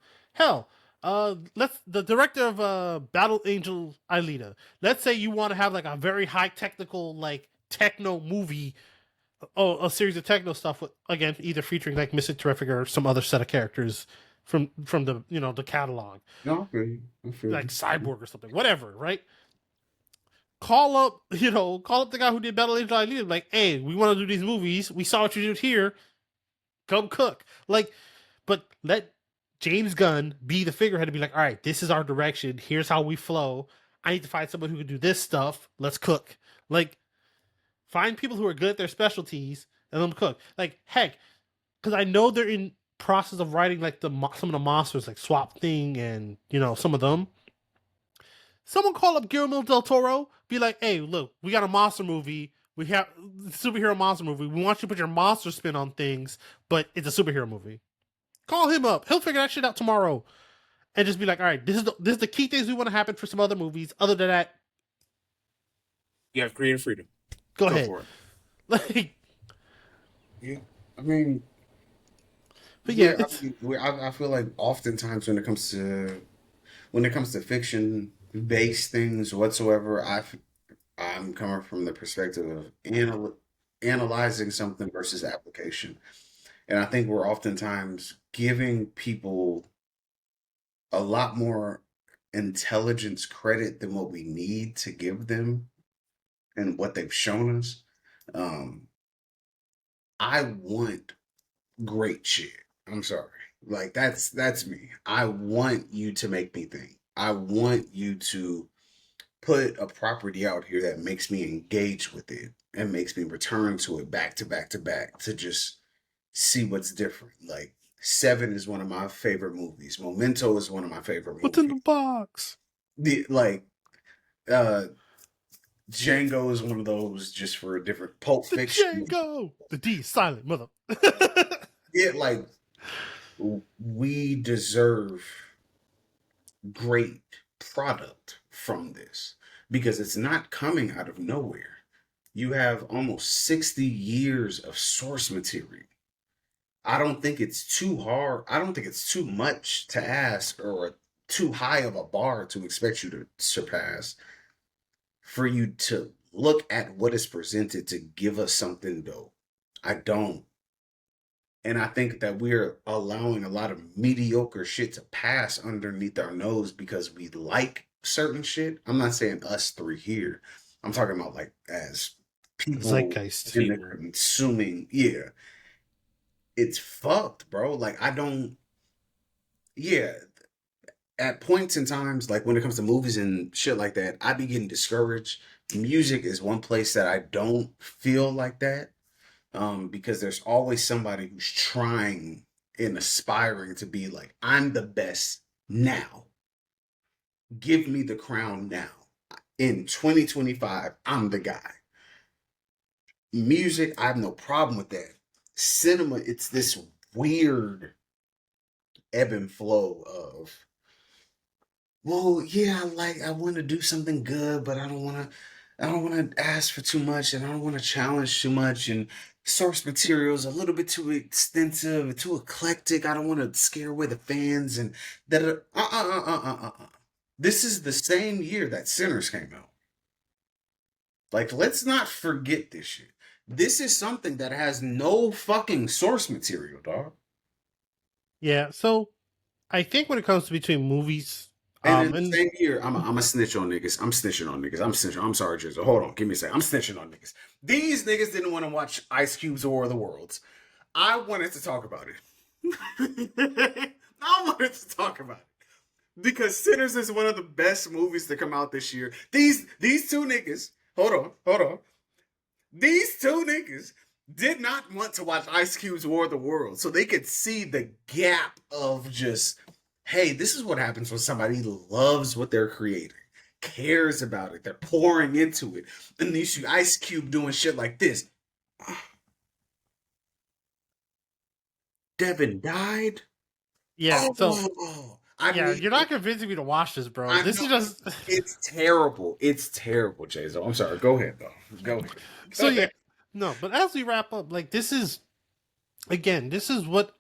director of Battle Angel Alita. Let's say you want to have a very high technical techno movie, a series of techno stuff with, again, either featuring Mr. Terrific or some other set of characters from the the catalog, No, I feel you. I feel like you. Cyborg or something, whatever, right? Call up, call up the guy who did Battle Angel Idea, like, hey, we want to do these movies. We saw what you did here. Come cook. Like, but let James Gunn be the figurehead and be like, all right, this is our direction. Here's how we flow. I need to find someone who can do this stuff. Let's cook. Like, find people who are good at their specialties and let them cook. Like, heck, because I know they're in process of writing like some of the monsters, like Swamp Thing and some of them. Someone call up Guillermo del Toro, be like, hey, look, we got a monster movie. We have superhero monster movie. We want you to put your monster spin on things, but it's a superhero movie. Call him up. He'll figure that shit out tomorrow. And just be like, all right, this is the key things we want to happen for some other movies. Other than that, You have creative freedom. go ahead. For it. Like, Yeah, I mean, but yeah, I feel like oftentimes when it comes to fiction based things whatsoever, I'm coming from the perspective of analyzing something versus application, and I think we're oftentimes giving people a lot more intelligence credit than what we need to give them and what they've shown us. Um, I want great shit. I'm sorry. Like that's me. I want you to make me think. I want you to put a property out here that makes me engage with it and makes me return to it back to back to back to just see what's different. Like Seven is one of my favorite movies. Memento is one of my favorite what's in the movies. box? Uh Django is one of those just for a different Pulp The Fiction. Django. The D silent mother. Yeah, like we deserve great product from this because it's not coming out of nowhere. You have almost 60 years of source material. I don't think it's too hard. I don't think it's too much to ask or too high of a bar to expect you to surpass for you to look at what is presented to give us something dope. I don't. And I think that we're allowing a lot of mediocre shit to pass underneath our nose because we like certain shit. I'm not saying us three here. I'm talking about like as people Zeitgeist. in the consuming. Yeah, it's fucked, bro. Like I don't. Yeah, at points in times, like when it comes to movies and shit like that, I be getting discouraged. Music is one place that I don't feel like that. Because there's always somebody who's trying and aspiring to be like, I'm the best now. Give me the crown now. In 2025, I'm the guy. Music, I have no problem with that. Cinema, it's this weird ebb and flow of, well, yeah, I want to do something good, but I don't want to ask for too much and I don't want to challenge too much and source material is a little bit too extensive, too eclectic. I don't want to scare away the fans and that. This is the same year that Sinners came out. Like, let's not forget this shit. This is something that has no fucking source material, dog. Yeah, so I think when it comes to between movies, And in the same year, I'm a snitch on niggas. I'm snitching on niggas. I'm snitching. I'm sorry, Jizzle. Hold on. Give me a second. I'm snitching on niggas. These niggas didn't want to watch Ice Cube's War of the Worlds. I wanted to talk about it. I wanted to talk about it. Because Sinners is one of the best movies to come out this year. These two niggas, hold on. These two niggas did not want to watch Ice Cube's War of the Worlds. So they could see the gap of just, hey, this is what happens when somebody loves what they're creating, cares about it, they're pouring into it. And you see Ice Cube doing shit like this. Devin died? Yeah, you're not mean, convincing me to watch this, bro. I This is know, just it's terrible. It's terrible, Jason. I'm sorry. Go ahead, though. Go ahead. so yeah. No, but as we wrap up, like this is what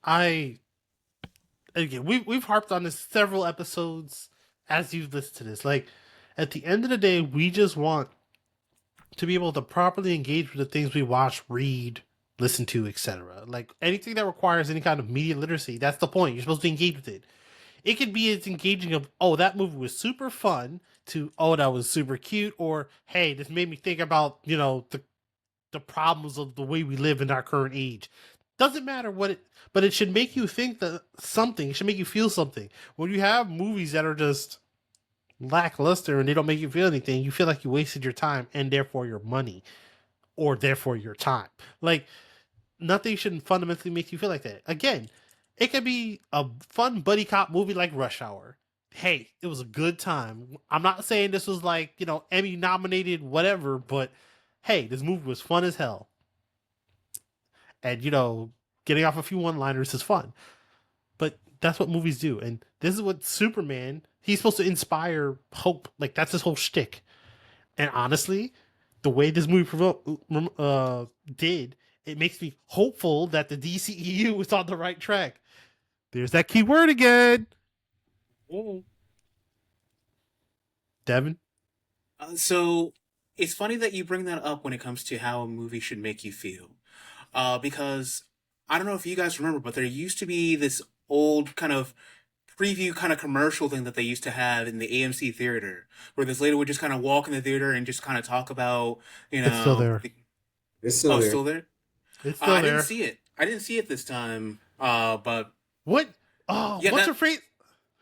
we've harped on this several episodes as you've listened to this. Like at the end of the day, we just want to be able to properly engage with the things we watch, read, listen to, etc. Like anything that requires any kind of media literacy, that's the point. You're supposed to engage with it. It could be as engaging of, oh, that movie was super fun, to, oh, that was super cute, or hey, this made me think about, the problems of the way we live in our current age. Doesn't matter what it, but it should make you think that something. It should make you feel something. When you have movies that are just lackluster and they don't make you feel anything, you feel like you wasted your time and therefore your money, or therefore your time. Like, nothing should fundamentally make you feel like that. Again, it could be a fun buddy cop movie like Rush Hour. Hey, it was a good time. I'm not saying this was like, Emmy nominated, whatever, but hey, this movie was fun as hell. And, getting off a few one liners is fun. But that's what movies do. And this is what Superman, he's supposed to inspire hope. Like, that's his whole shtick. And honestly, the way this movie did, it makes me hopeful that the DCEU is on the right track. There's that key word again. Mm. Devin? So it's funny that you bring that up when it comes to how a movie should make you feel. Because I don't know if you guys remember, but there used to be this old kind of preview kind of commercial thing that they used to have in the AMC theater, where this lady would just kind of walk in the theater and just kind of talk about, It's still there. It's still oh, there. still there? It's still I there. didn't see it. I didn't see it this time. But What? Oh, yeah, what's that, her phrase?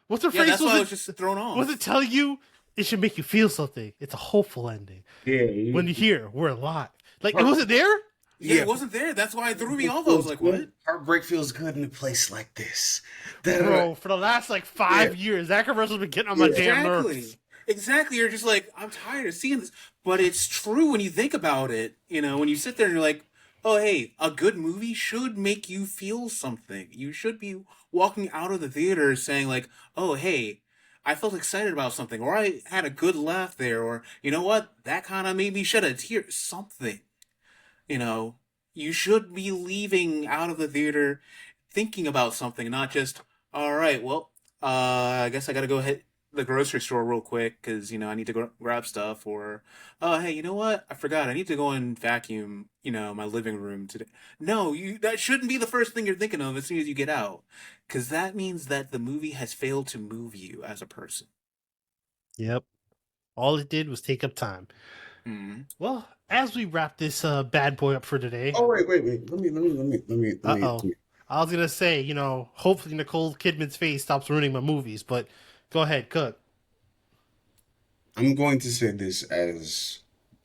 What's her yeah, phrase? that's why I was just thrown off. Was it tell you it should make you feel something? It's a hopeful ending. Yeah. When you hear we're alive. Like, it wasn't there? Yeah, it wasn't there. That's why it threw me off. I was like, what? Heartbreak feels good in a place like this. Bro, for the last like 5 years, that commercial's been getting on my damn nerves. Exactly. You're just like, I'm tired of seeing this. But it's true when you think about it. When you sit there and you're like, oh, hey, a good movie should make you feel something. You should be walking out of the theater saying like, oh, hey, I felt excited about something, or I had a good laugh there, or you know what, that kind of made me shed a tear. Something. You know, you should be leaving out of the theater thinking about something, not just, all right, well, I guess I gotta go hit the grocery store real quick because, I need to go grab stuff, or, oh, hey, you know what? I forgot. I need to go and vacuum, my living room today. No, that shouldn't be the first thing you're thinking of as soon as you get out, because that means that the movie has failed to move you as a person. Yep. All it did was take up time. Mm-hmm. Well, as we wrap this bad boy up for today. Oh wait. Let me. I was gonna say, hopefully Nicole Kidman's face stops ruining my movies, but go ahead, cook. I'm going to say this as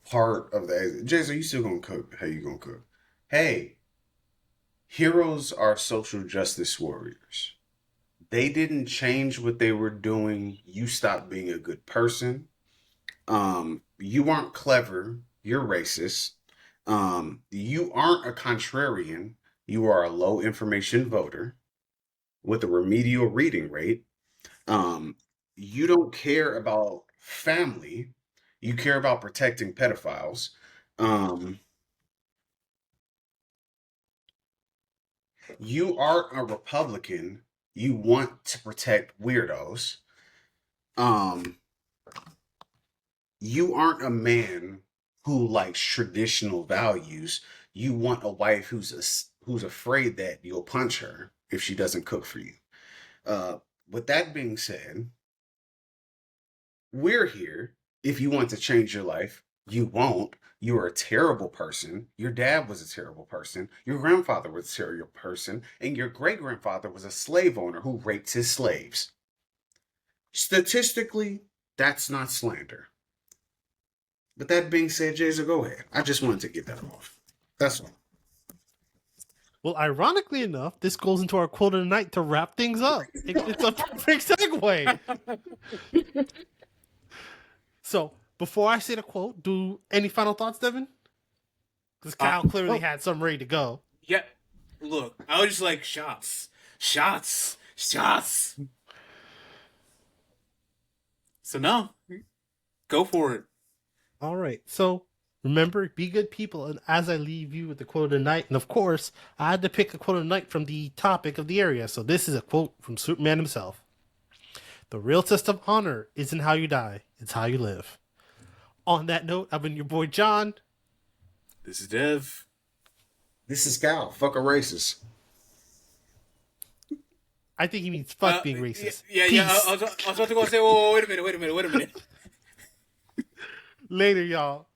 part of the. Jason, are you still gonna cook? How you gonna cook? Hey, heroes are social justice warriors. They didn't change what they were doing. You stopped being a good person. You aren't clever. You're racist. You aren't a contrarian. You are a low information voter with a remedial reading rate. You don't care about family. You care about protecting pedophiles. Um, you aren't a Republican. You want to protect weirdos. Um, you aren't a man who likes traditional values. You want a wife who's afraid that you'll punch her if she doesn't cook for you. With that being said, we're here. If you want to change your life, you won't. You are a terrible person. Your dad was a terrible person. Your grandfather was a terrible person. And your great grandfather was a slave owner who raped his slaves. Statistically, that's not slander. But that being said, Jason, go ahead. I just wanted to get that off. That's all. Well, ironically enough, this goes into our quote of the night to wrap things up. It's a perfect segue. So, before I say the quote, do any final thoughts, Devin? Because Kyle clearly had some ready to go. Yeah. Look, I was just like, shots. So no, go for it. All right. So, remember, be good people. And as I leave you with the quote of the night, and of course, I had to pick a quote of the night from the topic of the area. So, this is a quote from Superman himself. The real test of honor isn't how you die, it's how you live. On that note, I've been your boy John. This is Dev. This is Cal. Fuck a racist. I think he means fuck being racist. Yeah. Peace. I was about to go and say, whoa, wait a minute. Later, y'all.